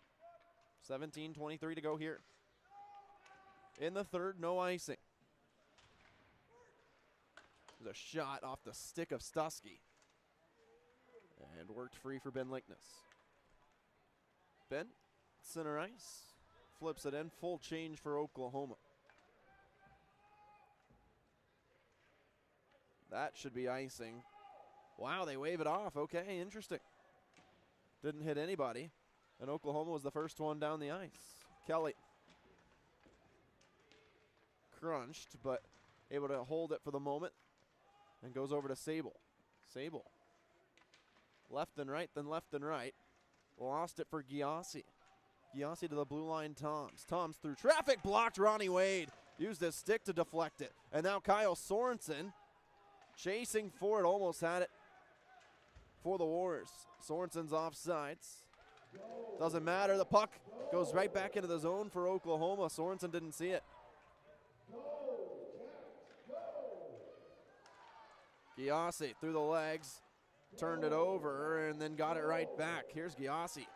S1: 17:23 to go here. In the third, no icing. There's a shot off the stick of Stuskey. And worked free for Ben Lickness. Ben, center ice, flips it in. Full change for Oklahoma. That should be icing. Wow, they wave it off. Okay, interesting. Didn't hit anybody. And Oklahoma was the first one down the ice. Kelly crunched, but able to hold it for the moment. And goes over to Sable. Sable. Left and right, then left and right. Lost it for Giassi. Giassi to the blue line, Toms. Toms through traffic, blocked. Ronnie Wade used his stick to deflect it. And now Kyle Sorensen chasing for it, almost had it for the Warriors. Sorensen's offsides. Doesn't matter, the puck goes right back into the zone for Oklahoma. Sorensen didn't see it. Giassi through the legs, turned it over, and then got it right back. Here's Giassi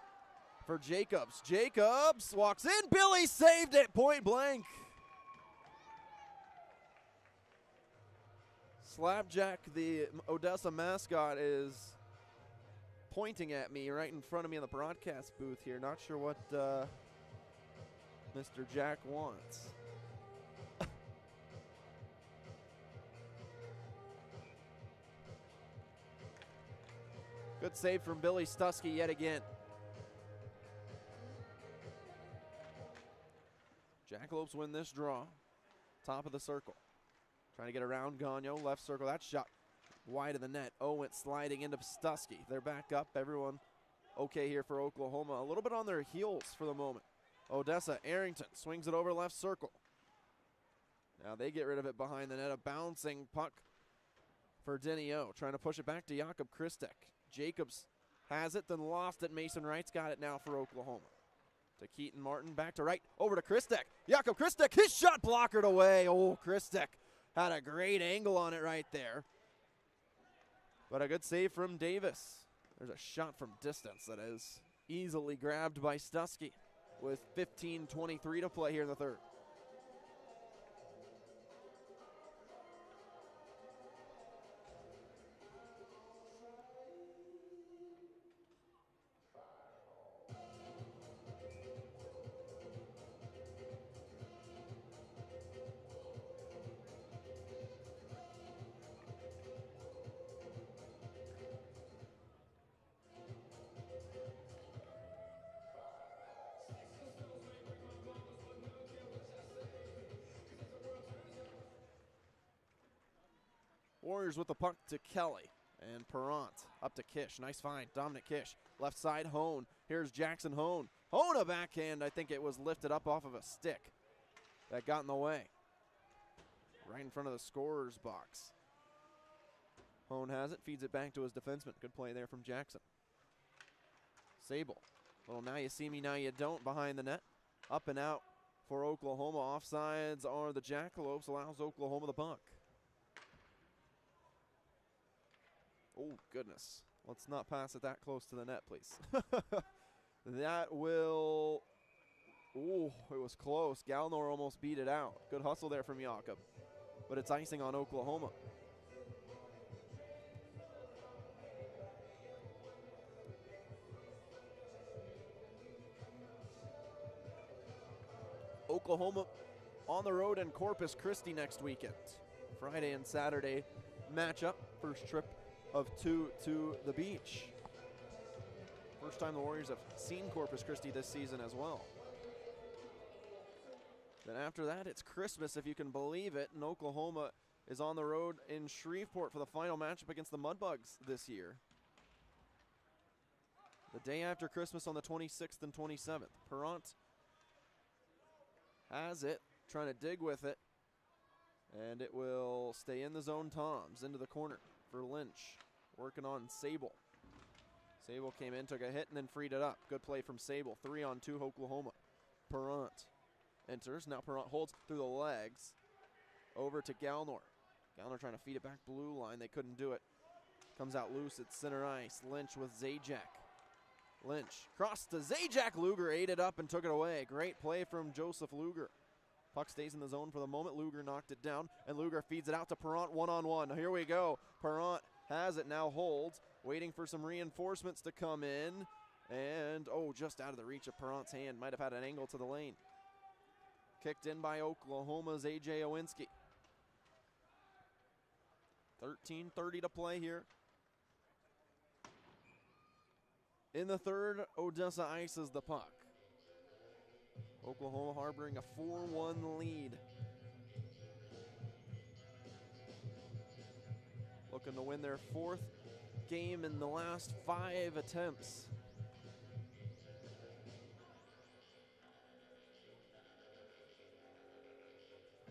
S1: for Jacobs. Jacobs walks in, Billy saved it, point blank. Slapjack, the Odessa mascot, is pointing at me right in front of me in the broadcast booth here. Not sure what Mr. Jack wants. Good save from Billy Stuskey yet again. Jackalopes win this draw. Top of the circle. Trying to get around Gagno. Left circle. That shot wide of the net. Went sliding into Stuskey. They're back up. Everyone okay here for Oklahoma. A little bit on their heels for the moment. Odessa, Arrington swings it over left circle. Now they get rid of it behind the net. A bouncing puck for Denio. Trying to push it back to Jakob Kristek. Jacobs has it, then lost it. Mason Wright's got it now for Oklahoma. To Keaton Martin, back to right, over to Kristek. Jakob Kristek, his shot blockered away. Oh, Kristek had a great angle on it right there. But a good save from Davis. There's a shot from distance that is easily grabbed by Stuskey with 15:23 to play here in the third. Warriors with the puck to Kelly. And Perrant up to Kish. Nice find. Dominic Kish. Left side, Hone. Here's Jackson Hone. Hone a backhand. I think it was lifted up off of a stick that got in the way. Right in front of the scorer's box. Hone has it. Feeds it back to his defenseman. Good play there from Jackson. Sable. Well, now you see me, now you don't behind the net. Up and out for Oklahoma. Offsides are the Jackalopes. Allows Oklahoma the puck. Oh, goodness. Let's not pass it that close to the net, please. That will... Oh, it was close. Galnor almost beat it out. Good hustle there from Jakob. But it's icing on Oklahoma. Oklahoma on the road in Corpus Christi next weekend. Friday and Saturday matchup. First trip of 2 to the beach. First time the Warriors have seen Corpus Christi this season as well. Then after that, it's Christmas, if you can believe it, and Oklahoma is on the road in Shreveport for the final matchup against the Mudbugs this year. The day after Christmas on the 26th and 27th. Perrant has it, trying to dig with it, and it will stay in the zone. Toms into the corner for Lynch, working on Sable. Sable came in, took a hit, and then freed it up. Good play from Sable. 3-on-2 Oklahoma. Perrant enters. Now Perrant holds through the legs. Over to Galnor. Gallner trying to feed it back blue line. They couldn't do it. Comes out loose at center ice. Lynch with Zajac. Lynch crossed to Zajac. Luger ate it up and took it away. Great play from Joseph Luger. Puck stays in the zone for the moment. Luger knocked it down, and Luger feeds it out to Perrant one-on-one. Here we go. Perrant has it, now holds, waiting for some reinforcements to come in. And, just out of the reach of Perrant's hand. Might have had an angle to the lane. Kicked in by Oklahoma's A.J. Owinski. 13:30 to play here. In the third, Odessa ices the puck. Oklahoma harboring a 4-1 lead. Looking to win their fourth game in the last 5 attempts.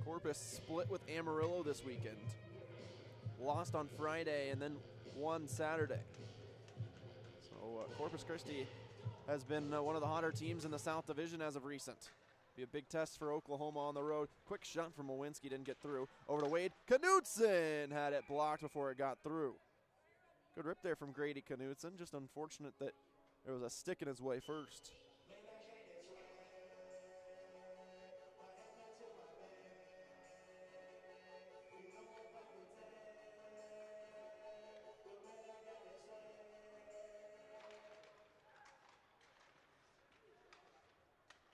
S1: Corpus split with Amarillo this weekend. Lost on Friday and then won Saturday. So Corpus Christi has been one of the hotter teams in the South Division as of recent. Be a big test for Oklahoma on the road. Quick shot from Owinski, didn't get through. Over to Wade. Knutson had it blocked before it got through. Good rip there from Grady Knutson. Just unfortunate that there was a stick in his way first.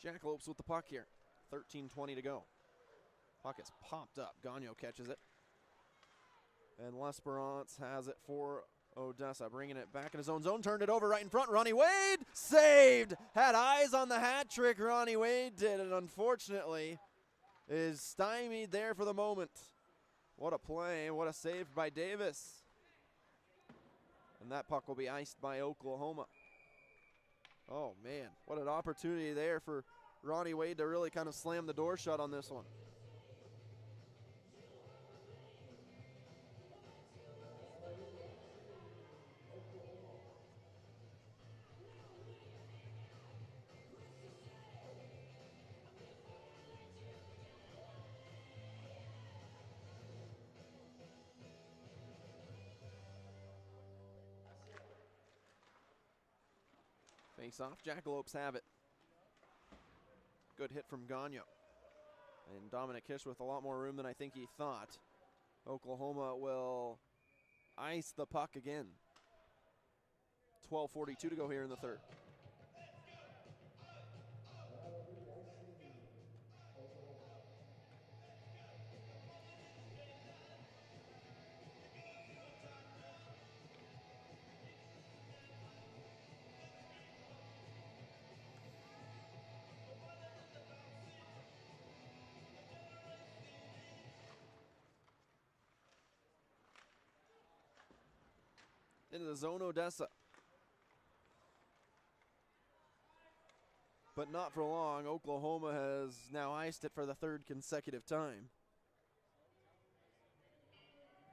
S1: Jackalopes with the puck here. 13:20 to go. Puck is popped up. Gagnon catches it. And L'Esperance has it for Odessa. Bringing it back in his own zone. Turned it over right in front. Ronnie Wade saved. Had eyes on the hat trick. Ronnie Wade did, and unfortunately is stymied there for the moment. What a play. What a save by Davis. And that puck will be iced by Oklahoma. Oh, man, what an opportunity there for Ronnie Wade to really kind of slam the door shut on this one. Face off, Jackalopes have it. Good hit from Gagnon. And Dominic Kish with a lot more room than I think he thought. Oklahoma will ice the puck again. 12:42 to go here in the third. Into the zone, Odessa. But not for long. Oklahoma has now iced it for the third consecutive time.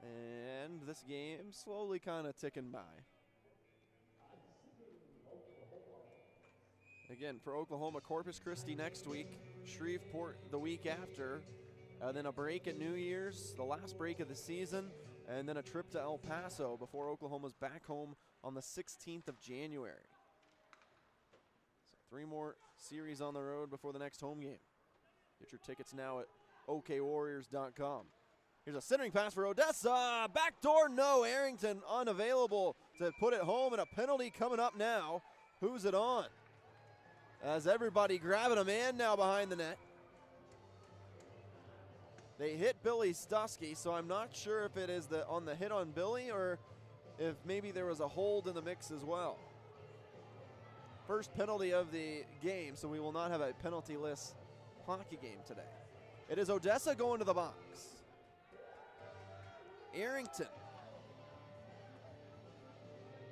S1: And this game slowly kind of ticking by. Again, for Oklahoma, Corpus Christi next week, Shreveport the week after, then a break at New Year's, the last break of the season, and then a trip to El Paso before Oklahoma's back home on the 16th of January. So 3 more series on the road before the next home game. Get your tickets now at okwarriors.com. Here's a centering pass for Odessa. Backdoor, no. Arrington unavailable to put it home, and a penalty coming up now. Who's it on? As everybody grabbing a man now behind the net. They hit Billy Stusky, so I'm not sure if it is on the hit on Billy or if maybe there was a hold in the mix as well. First penalty of the game, so we will not have a penalty-less hockey game today. It is Odessa going to the box. Arrington.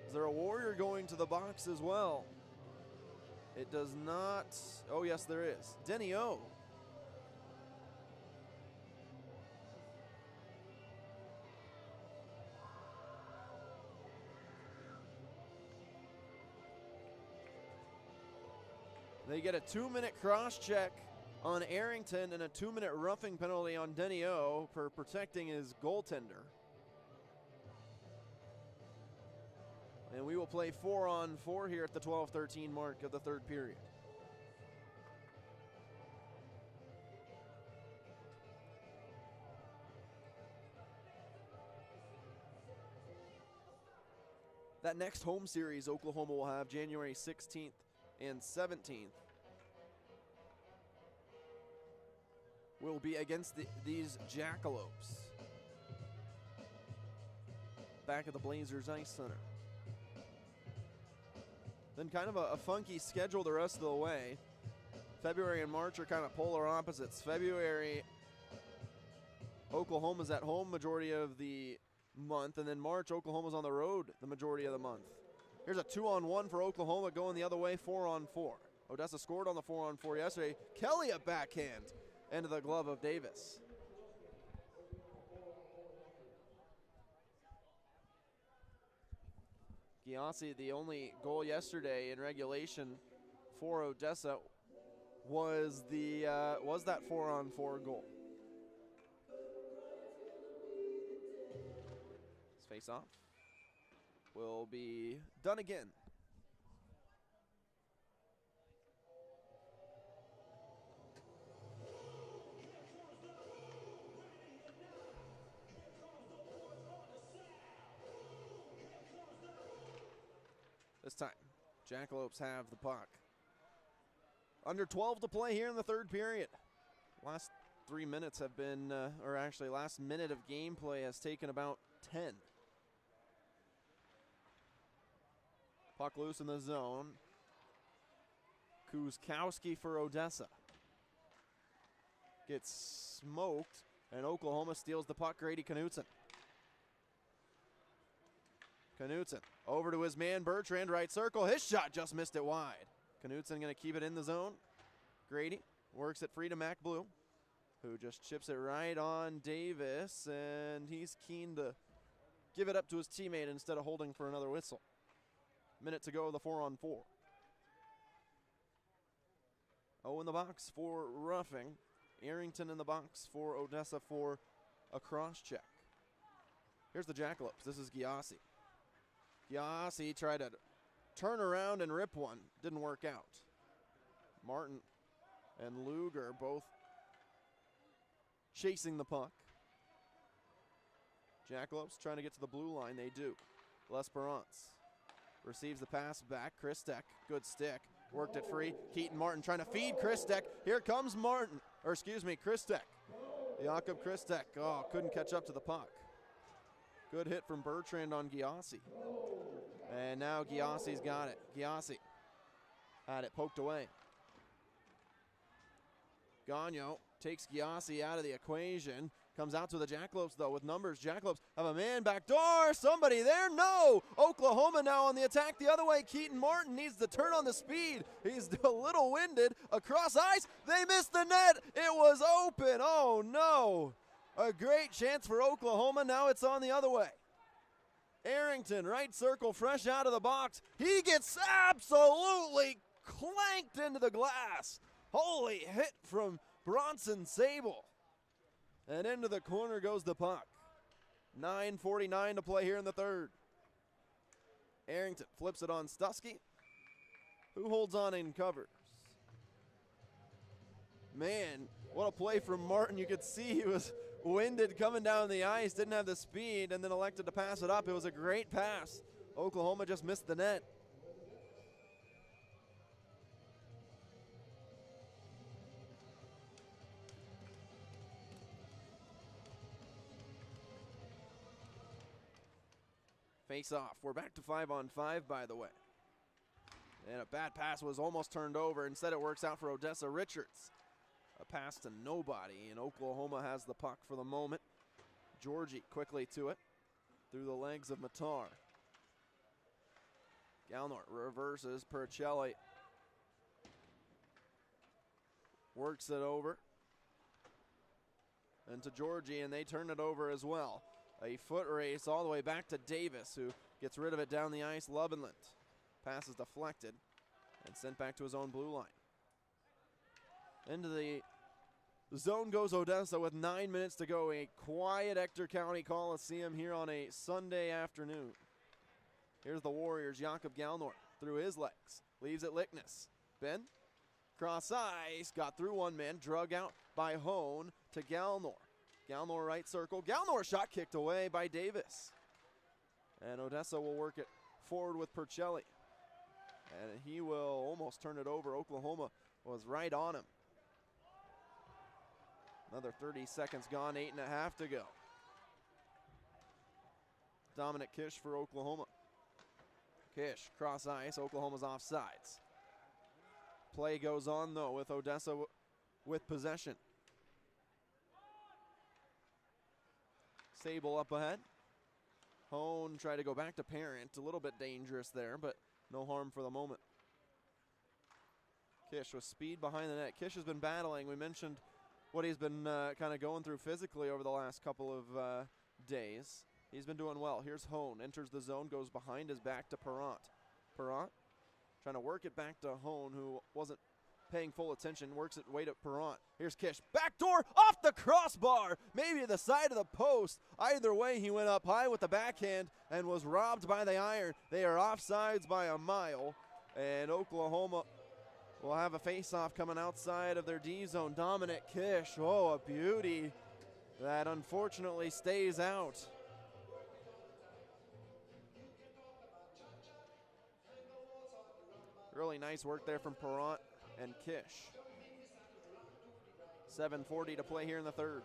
S1: Is there a Warrior going to the box as well? It does not. Oh, yes, there is. Denny O. They get a 2-minute cross check on Arrington and a 2-minute roughing penalty on Denny O for protecting his goaltender. And we will play 4-on-4 here at the 12:13 mark of the third period. That next home series Oklahoma will have January 16th and 17th will be against these Jackalopes back at the Blazers Ice Center. Then kind of a funky schedule the rest of the way. February and March are kind of polar opposites. February, Oklahoma's at home majority of the month, and then March, Oklahoma's on the road the majority of the month. Here's a 2-on-1 for Oklahoma going the other way, 4-on-4. Odessa scored on the 4-on-4 yesterday. Kelly a backhand into the glove of Davis. Giassi, the only goal yesterday in regulation for Odessa was that 4-on-4 goal. This face-off will be done again. This time, Jackalopes have the puck. Under 12 to play here in the third period. Last 3 minutes have been, or actually last minute of gameplay has taken about 10. Puck loose in the zone. Kuzkowski for Odessa. Gets smoked, and Oklahoma steals the puck. Grady Knutson. Knutson over to his man Bertrand, right circle. His shot just missed it wide. Knutson going to keep it in the zone. Grady works it free to Mac Blue, who just chips it right on Davis, and he's keen to give it up to his teammate instead of holding for another whistle. Minute to go, the 4-on-4. Oh, in the box for roughing. Arrington in the box for Odessa for a cross check. Here's the Jackalopes. This is Giassi. Giassi tried to turn around and rip one. Didn't work out. Martin and Luger both chasing the puck. Jackalopes trying to get to the blue line. They do. L'Esperance receives the pass back. Christek, good stick. Worked it free. Keaton Martin trying to feed Christek. Here comes Martin, or excuse me, Christek. Jakob Christek, oh, couldn't catch up to the puck. Good hit from Bertrand on Giassi. And now Giassi's got it. Giassi had it poked away. Gagno takes Giassi out of the equation. Comes out to the Jackalopes, though, with numbers. Jackalopes have a man back door. Somebody there? No! Oklahoma now on the attack the other way. Keaton Martin needs to turn on the speed. He's a little winded. Across ice. They missed the net. It was open. Oh, no. A great chance for Oklahoma. Now it's on the other way. Arrington, right circle, fresh out of the box. He gets absolutely clanked into the glass. Holy hit from Bronson Sable. And into the corner goes the puck. 9:49 to play here in the third. Arrington flips it on Stusky, who holds on and covers. Man, what a play from Martin. You could see he was winded coming down the ice, didn't have the speed, and then elected to pass it up. It was a great pass. Oklahoma just missed the net. Face off. We're back to 5-on-5, by the way. And a bad pass was almost turned over. Instead, it works out for Odessa. Richards. A pass to nobody, and Oklahoma has the puck for the moment. Georgie quickly to it through the legs of Matar. Galnor reverses. Percelli works it over. And to Georgie, and they turn it over as well. A foot race all the way back to Davis, who gets rid of it down the ice. Lovenland. Pass is deflected and sent back to his own blue line. Into the Zone goes Odessa with 9 minutes to go. A quiet Ector County Coliseum here on a Sunday afternoon. Here's the Warriors, Jakob Galnor through his legs. Leaves it Lickness. Ben, cross ice, got through one man, drug out by Hone to Galnor. Galnor right circle. Galnor shot kicked away by Davis. And Odessa will work it forward with Percelli. And he will almost turn it over. Oklahoma was right on him. Another 30 seconds gone, 8.5 to go. Dominic Kish for Oklahoma. Kish, cross ice, Oklahoma's offsides. Play goes on though with Odessa with possession. Sable up ahead. Hone try to go back to Parent. A little bit dangerous there, but no harm for the moment. Kish with speed behind the net. Kish has been battling. We mentioned what he's been kind of going through physically over the last couple of days. He's been doing well. Here's Hone, enters the zone, goes behind his back to Perrant. Perrant trying to work it back to Hone, who wasn't paying full attention, works it way to Perrant. Here's Kish, backdoor, off the crossbar, maybe the side of the post. Either way, he went up high with the backhand and was robbed by the iron. They are offsides by a mile, and Oklahoma will have a face-off coming outside of their D zone. Dominic Kish, oh, a beauty that unfortunately stays out. Really nice work there from Perrant and Kish. 7:40 to play here in the third.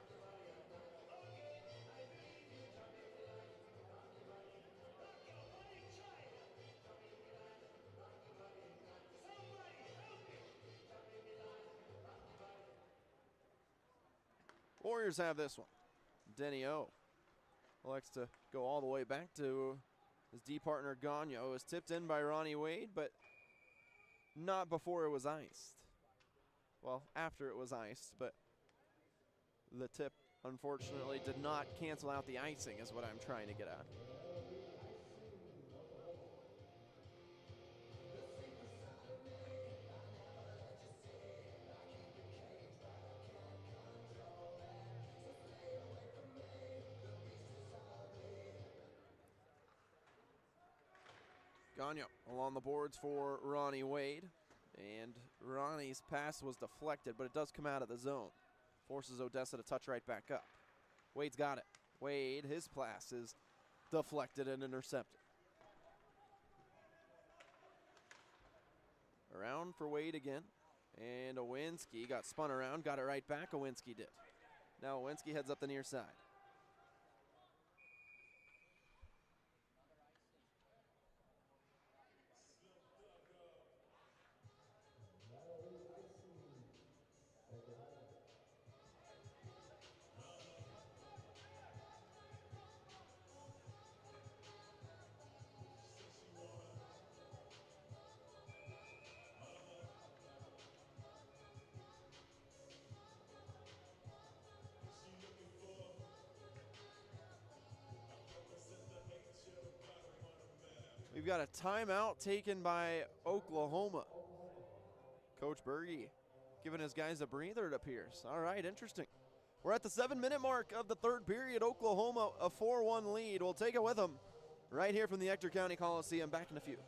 S1: Warriors have this one. Denny O likes to go all the way back to his D partner Gagno. It was tipped in by Ronnie Wade, but not before it was iced. Well, after it was iced, but the tip unfortunately did not cancel out the icing is what I'm trying to get at. Gagno along the boards for Ronnie Wade. And Ronnie's pass was deflected, but it does come out of the zone. Forces Odessa to touch right back up. Wade's got it. Wade, his pass is deflected and intercepted. Around for Wade again. And Owinski got spun around, got it right back. Owinski did. Now Owinski heads up the near side. We've got a timeout taken by Oklahoma. Coach Berge giving his guys a breather, it appears. All right, interesting. We're at the 7-minute mark of the third period. Oklahoma, a 4-1 lead. We'll take it with them right here from the Ector County Coliseum. Back in a few.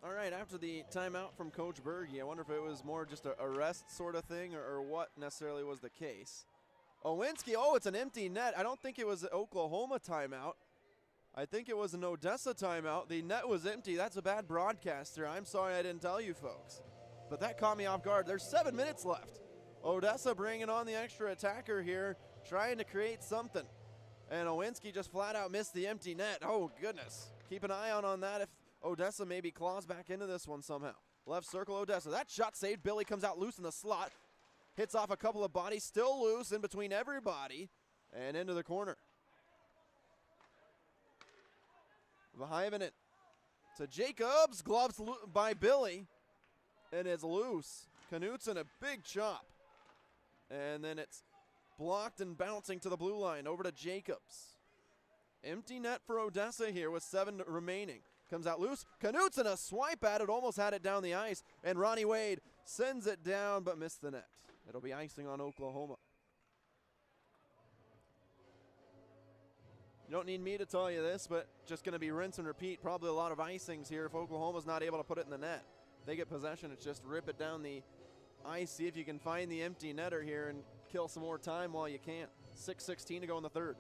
S1: All right, after the timeout from Coach Berge, I wonder if it was more just a rest sort of thing or what necessarily was the case. Owinski, oh, it's an empty net. I don't think it was an Oklahoma timeout. I think it was an Odessa timeout. The net was empty. That's a bad broadcaster. I'm sorry I didn't tell you folks. But that caught me off guard. There's 7 minutes left. Odessa bringing on the extra attacker here, trying to create something. And Owinski just flat out missed the empty net. Oh, goodness. Keep an eye out on that if Odessa maybe claws back into this one somehow. Left circle, Odessa. That shot saved. Billy comes out loose in the slot. Hits off a couple of bodies. Still loose in between everybody. And into the corner. Vahivanen to Jacobs. Gloves by Billy. And it's loose. Knutson, a big chop. And then it's blocked and bouncing to the blue line. Over to Jacobs. Empty net for Odessa here with 7 remaining. Comes out loose. Knutson, a swipe at it. Almost had it down the ice. And Ronnie Wade sends it down but missed the net. It'll be icing on Oklahoma. You don't need me to tell you this, but just going to be rinse and repeat. Probably a lot of icings here if Oklahoma's not able to put it in the net. They get possession. It's just rip it down the ice. See if you can find the empty netter here and kill some more time while you can. 6:16 to go in the third.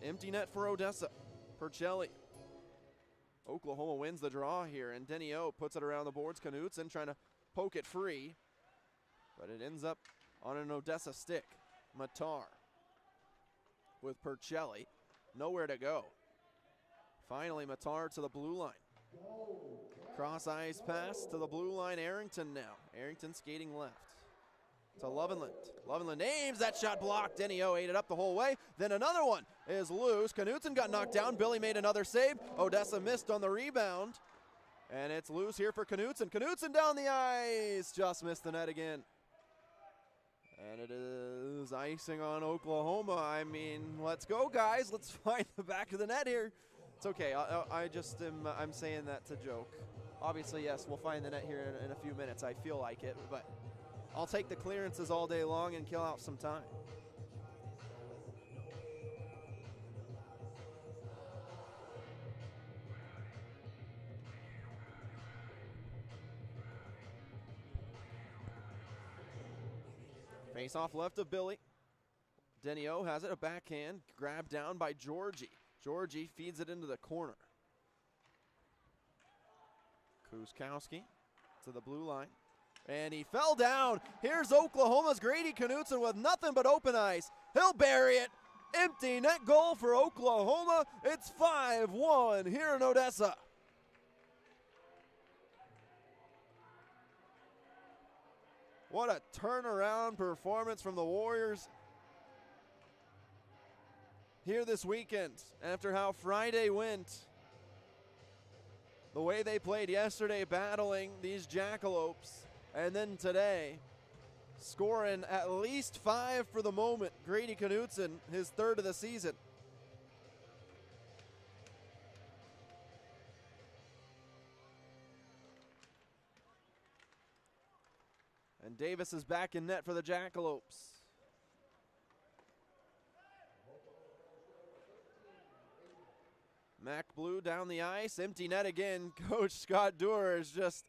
S1: Empty net for Odessa. Percelli. Oklahoma wins the draw here, and Denio puts it around the boards. Knutson trying to poke it free, but it ends up on an Odessa stick. Matar with Percelli. Nowhere to go. Finally, Matar to the blue line. Cross ice pass to the blue line. Arrington now. Arrington skating left to Lovenland. Lovenland aims. That shot blocked. Denio ate it up the whole way. Then another one is loose. Knutson got knocked down. Billy made another save. Odessa missed on the rebound. And it's loose here for Knutson. Knutson down the ice. Just missed the net again. And it is icing on Oklahoma. I mean, let's go, guys. Let's find the back of the net here. It's okay. I'm saying that to joke. Obviously, yes, we'll find the net here in a few minutes. I feel like it, but I'll take the clearances all day long and kill out some time. Face off left of Billy. Denio has it, a backhand, grabbed down by Georgie. Georgie feeds it into the corner. Kuskowski to the blue line. And he fell down. Here's Oklahoma's Grady Knutson with nothing but open ice. He'll bury it. Empty net goal for Oklahoma. It's 5-1 here in Odessa. What a turnaround performance from the Warriors here this weekend after how Friday went. The way they played yesterday battling these Jackalopes, and then today scoring at least 5 for the moment. Grady Knutson, his 3rd of the season. And Davis is back in net for the Jackalopes. Mac Blue down the ice, empty net again. Coach Scott Dewar is just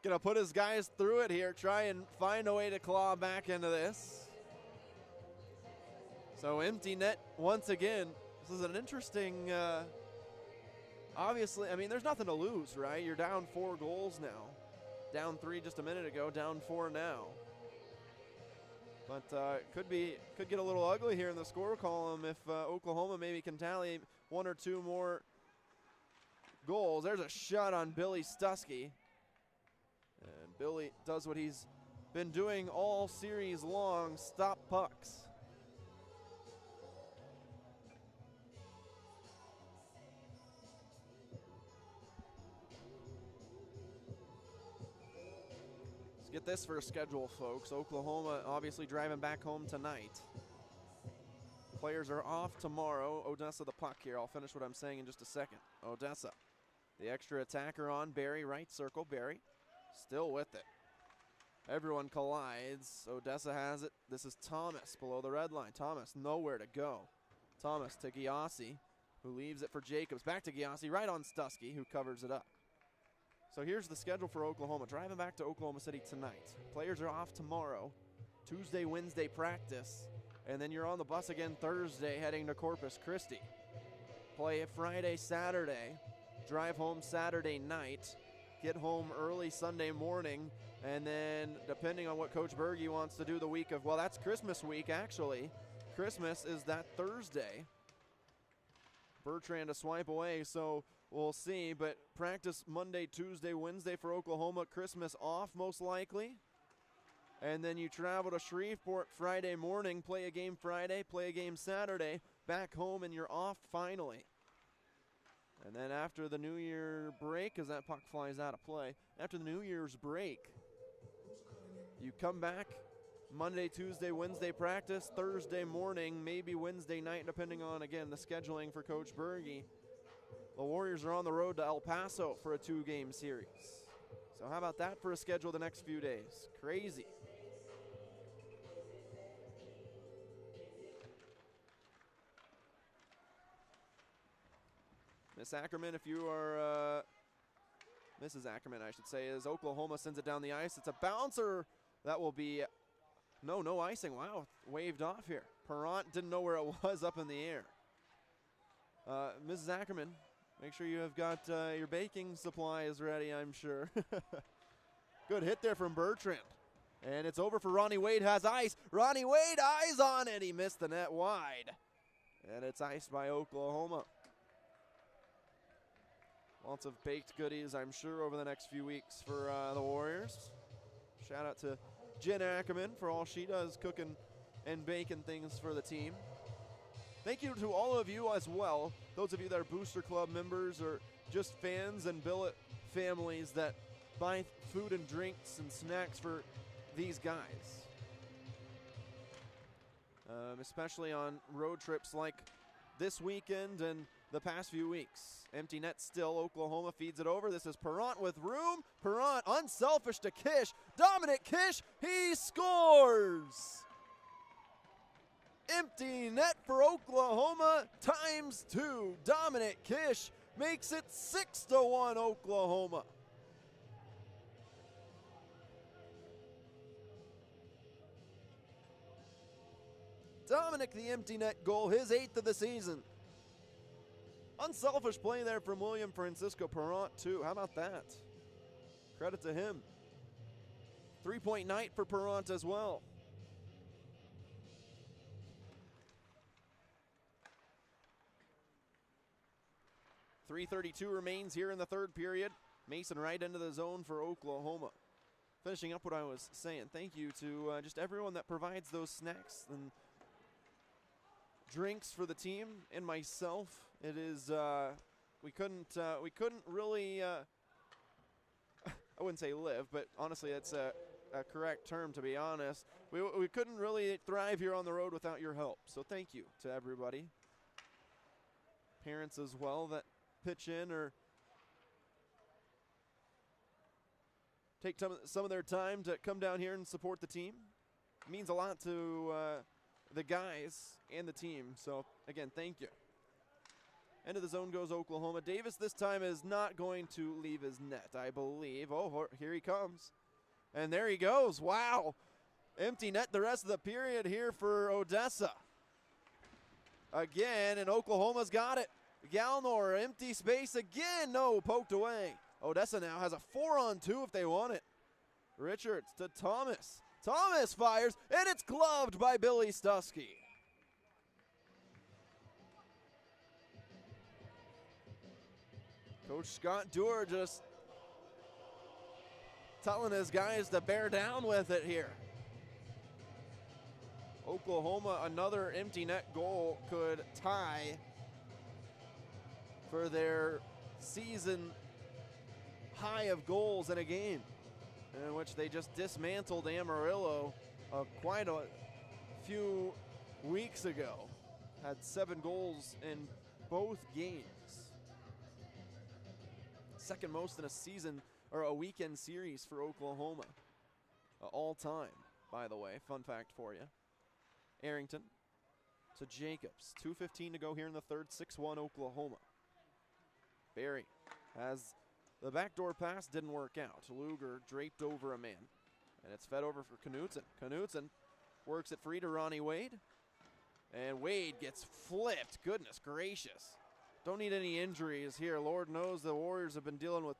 S1: gonna put his guys through it here, try and find a way to claw back into this. So empty net once again. This is an interesting, obviously, I mean, there's nothing to lose, right? You're down 4 goals now. Down 3 just a minute ago, down 4 now. But could get a little ugly here in the score column if Oklahoma maybe can tally 1 or 2 more goals. There's a shot on Billy Stuskey. And Billy does what he's been doing all series long, stop pucks. Get this for a schedule, folks. Oklahoma obviously driving back home tonight. Players are off tomorrow. Odessa the puck here. I'll finish what I'm saying in just a second. Odessa. The extra attacker on Barry, right circle. Barry still with it. Everyone collides. Odessa has it. This is Thomas below the red line. Thomas nowhere to go. Thomas to Giassi. who leaves it for Jacobs. Back to Giassi, right on Stusky, who covers it up. So here's the schedule for Oklahoma. Driving back to Oklahoma City tonight. Players are off tomorrow. Tuesday, Wednesday practice. And then you're on the bus again Thursday heading to Corpus Christi. Play Friday, Saturday. Drive home Saturday night. Get home early Sunday morning. And then depending on what Coach Berge wants to do the week of, well, that's Christmas week actually. Christmas is that Thursday. Bertrand a swipe away, so we'll see. But practice Monday, Tuesday, Wednesday for Oklahoma. Christmas off most likely. And then you travel to Shreveport Friday morning, play a game Friday, play a game Saturday, back home, and you're off finally. And then after the New Year break, as that puck flies out of play, after the New Year's break, you come back Monday, Tuesday, Wednesday practice, Thursday morning, maybe Wednesday night, depending on, again, the scheduling for Coach Berge. The Warriors are on the road to El Paso for a 2-game series. So how about that for a schedule the next few days? Crazy. Miss Ackerman, if you are, Mrs. Ackerman, I should say, as Oklahoma sends it down the ice. It's a bouncer. That will be, no icing. Wow, waved off here. Perrant didn't know where it was up in the air. Mrs. Ackerman, make sure you have got your baking supplies ready, I'm sure. Good hit there from Bertrand. And it's over for Ronnie Wade, has ice. Ronnie Wade, eyes on it. He missed the net wide. And it's iced by Oklahoma. Lots of baked goodies, I'm sure, over the next few weeks for the Warriors. Shout out to Jen Ackerman for all she does, cooking and baking things for the team. Thank you to all of you as well, those of you that are Booster Club members or just fans and billet families that buy food and drinks and snacks for these guys. Especially on road trips like this weekend and the past few weeks. Empty net still. Oklahoma feeds it over. This is Perrant with room. Perrant unselfish to Kish. Dominic Kish, he scores! Empty net for Oklahoma ×2. Dominic Kish makes it 6-1 Oklahoma. Dominic, the empty net goal, his 8th of the season. Unselfish play there from William Francisco Perrant, too. How about that? Credit to him. 3-point night for Perrant as well. .332 remains here in the third period. Mason right into the zone for Oklahoma. Finishing up what I was saying, thank you to just everyone that provides those snacks and drinks for the team and myself. It is we couldn't really I wouldn't say live, but honestly that's a correct term, to be honest. We couldn't really thrive here on the road without your help, so thank you to everybody. Parents as well that pitch in or take some of their time to come down here and support the team. It means a lot to the guys and the team. So, again, thank you. End of the zone goes Oklahoma. Davis this time is not going to leave his net, I believe. Oh, here he comes. And there he goes. Wow. Empty net the rest of the period here for Odessa. Again, and Oklahoma's got it. Galnor, empty space again. No, poked away. Odessa now has a 4-on-2 if they want it. Richards to Thomas. Thomas fires, and it's gloved by Billy Stusky. Coach Scott Dewar just telling his guys to bear down with it here. Oklahoma, another empty net goal could tie for their season high of goals in a game, in which they just dismantled Amarillo quite a few weeks ago. Had 7 goals in both games. Second most in a season or a weekend series for Oklahoma. All time, by the way. Fun fact for you. Arrington to Jacobs. 2:15 to go here in the third. 6-1 Oklahoma. Barry has the backdoor pass, didn't work out. Luger draped over a man, and it's fed over for Knutson. Knutson works it free to Ronnie Wade, and Wade gets flipped. Goodness gracious. Don't need any injuries here. Lord knows the Warriors have been dealing with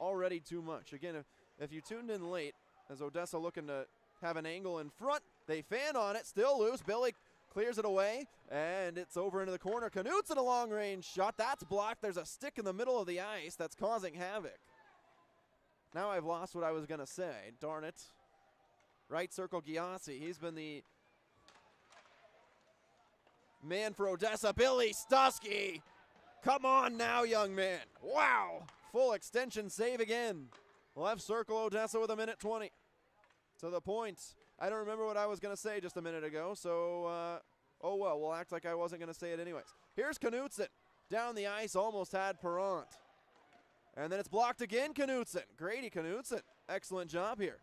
S1: already too much. Again, if you tuned in late, as Odessa looking to have an angle in front, they fan on it, still loose. Billy clears it away, and it's over into the corner. Knutson a long-range shot. That's blocked. There's a stick in the middle of the ice that's causing havoc. Now I've lost what I was going to say. Darn it. Right circle, Giassi. He's been the man for Odessa. Billy Stuskey. Come on now, young man. Wow. Full extension save again. Left circle, Odessa with 1:20 to the point. I don't remember what I was going to say just a minute ago, so, oh well, we'll act like I wasn't going to say it anyways. Here's Knutson. Down the ice, almost had Perrant. And then it's blocked again, Knutson. Grady Knutson. Excellent job here.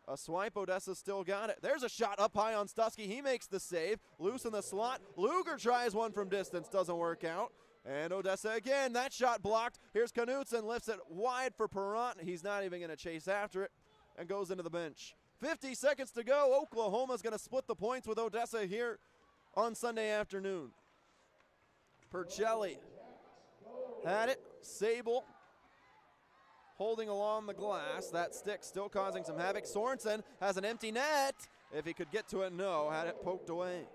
S1: A swipe, Odessa still got it. There's a shot up high on Stuskey. He makes the save. Loose in the slot. Luger tries one from distance. Doesn't work out. And Odessa again. That shot blocked. Here's Knutson. Lifts it wide for Perrant. He's not even going to chase after it. And goes into the bench. 50 seconds to go. Oklahoma's going to split the points with Odessa here on Sunday afternoon. Percelli had it. Sable holding along the glass. That stick still causing some havoc. Sorensen has an empty net. If he could get to it, no. Had it poked away.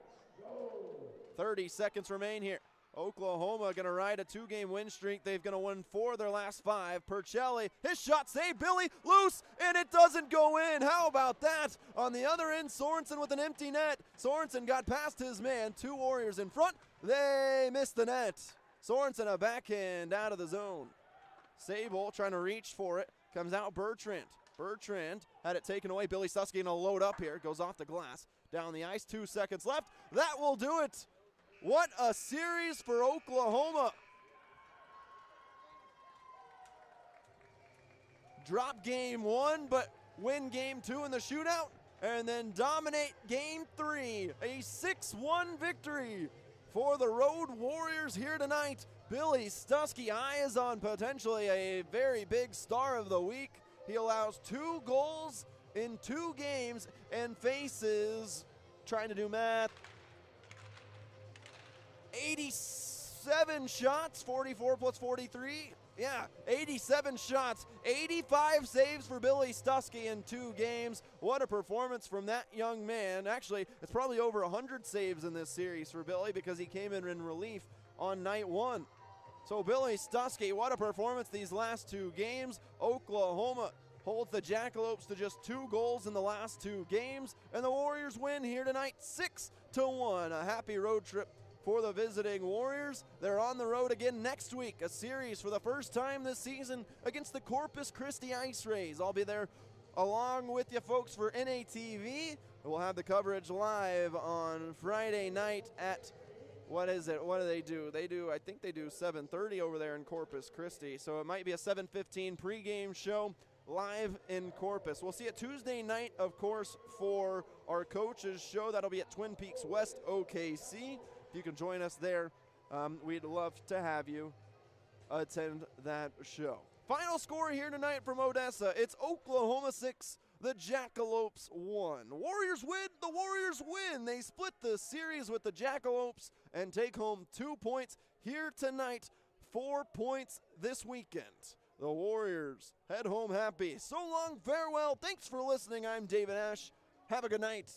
S1: 30 seconds remain here. Oklahoma going to ride a 2-game win streak. They've going to win 4 of their last 5. Percelli, his shot saved. Billy loose, and it doesn't go in. How about that? On the other end, Sorensen with an empty net. Sorensen got past his man. 2 Warriors in front. They missed the net. Sorensen a backhand out of the zone. Sable trying to reach for it. Comes out Bertrand. Bertrand had it taken away. Billy Stuskey going to load up here. Goes off the glass. Down the ice. 2 seconds left. That will do it. What a series for Oklahoma. Drop game 1, but win game 2 in the shootout, and then dominate game 3. A 6-1 victory for the Road Warriors here tonight. Billy Stuskey eyes on potentially a very big star of the week. He allows 2 goals in 2 games and faces, trying to do math, 87 shots, 44 plus 43. Yeah, 87 shots, 85 saves for Billy Stuskey in 2 games. What a performance from that young man. Actually, it's probably over 100 saves in this series for Billy because he came in relief on night 1. So Billy Stuskey, what a performance these last 2 games. Oklahoma holds the Jackalopes to just 2 goals in the last 2 games, and the Warriors win here tonight 6-1. A happy road trip for the visiting Warriors. They're on the road again next week, a series for the first time this season against the Corpus Christi Ice Rays. I'll be there along with you folks for NATV. We'll have the coverage live on Friday night at, what is it? What do? I think they do 7:30 over there in Corpus Christi. So it might be a 7:15 pregame show live in Corpus. We'll see it Tuesday night, of course, for our coaches show. That'll be at Twin Peaks West, OKC. If you can join us there, we'd love to have you attend that show. Final score here tonight from Odessa. It's Oklahoma 6, the Jackalopes 1. Warriors win, the Warriors win. They split the series with the Jackalopes and take home 2 points here tonight, 4 points this weekend. The Warriors head home happy. So long, farewell. Thanks for listening. I'm David Ash. Have a good night.